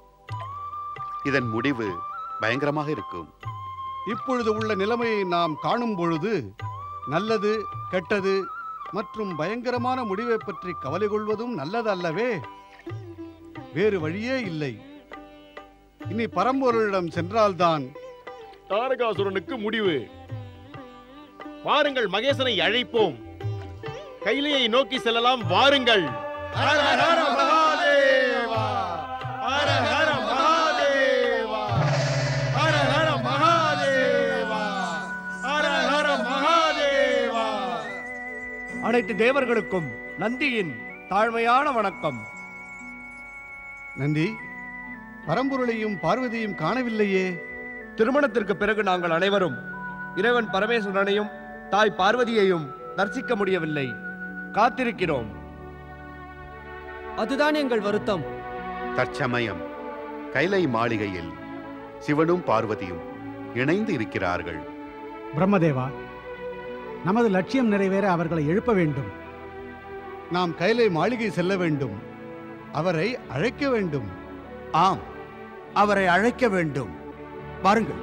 இதன் முடிவு பயங்கரமாக இருக்கும். இப்பொழுது உள்ள நிலைமையை நாம் காணும் பொழுது நல்லது, கெட்டது மற்றும் பயங்கரமான முடிவை பற்றி கவலை கொள்வதும் நல்லதல்லவே. வேறு வழியே இல்லை. இனி பரம்பொருளிடம் சென்றால்தான் தாரகாசுரனுக்கு முடிவு. வாருங்கள், மகேசனை அழைப்போம். கைலையை நோக்கி செல்லலாம். வாருங்கள். ஹர ஹர மகாதேவா! ஹர ஹர மகாதேவா! ஹர ஹர மகாதேவா! ஹர ஹர மகாதேவா! அனைத்து தேவர்களுக்கும் நந்தியின் தாழ்மையான வணக்கம். நந்தி, பரம்பொருளையும் பார்வதியும் காணவில்லையே. திருமணத்திற்கு பிறகு நாங்கள் அனைவரும் இறைவன் பரமேஸ்வரனையும் தாய் பார்வதியையும் தரிசிக்க முடியவில்லை. காத்திருக்கிறோம். அதுதான் எங்கள் வருத்தம். தற்சமயம் கைலை மாளிகையில் சிவனும் பார்வதியும் இணைந்து இருக்கிறார்கள். பிரம்மதேவா, நமது லட்சியம் நிறைவேற அவர்களை எழுப்ப வேண்டும். நாம் கைலை மாளிகை செல்ல வேண்டும். அவரை அழைக்க வேண்டும். ஆம், அவரை அழைக்க வேண்டும். வாருங்கள்.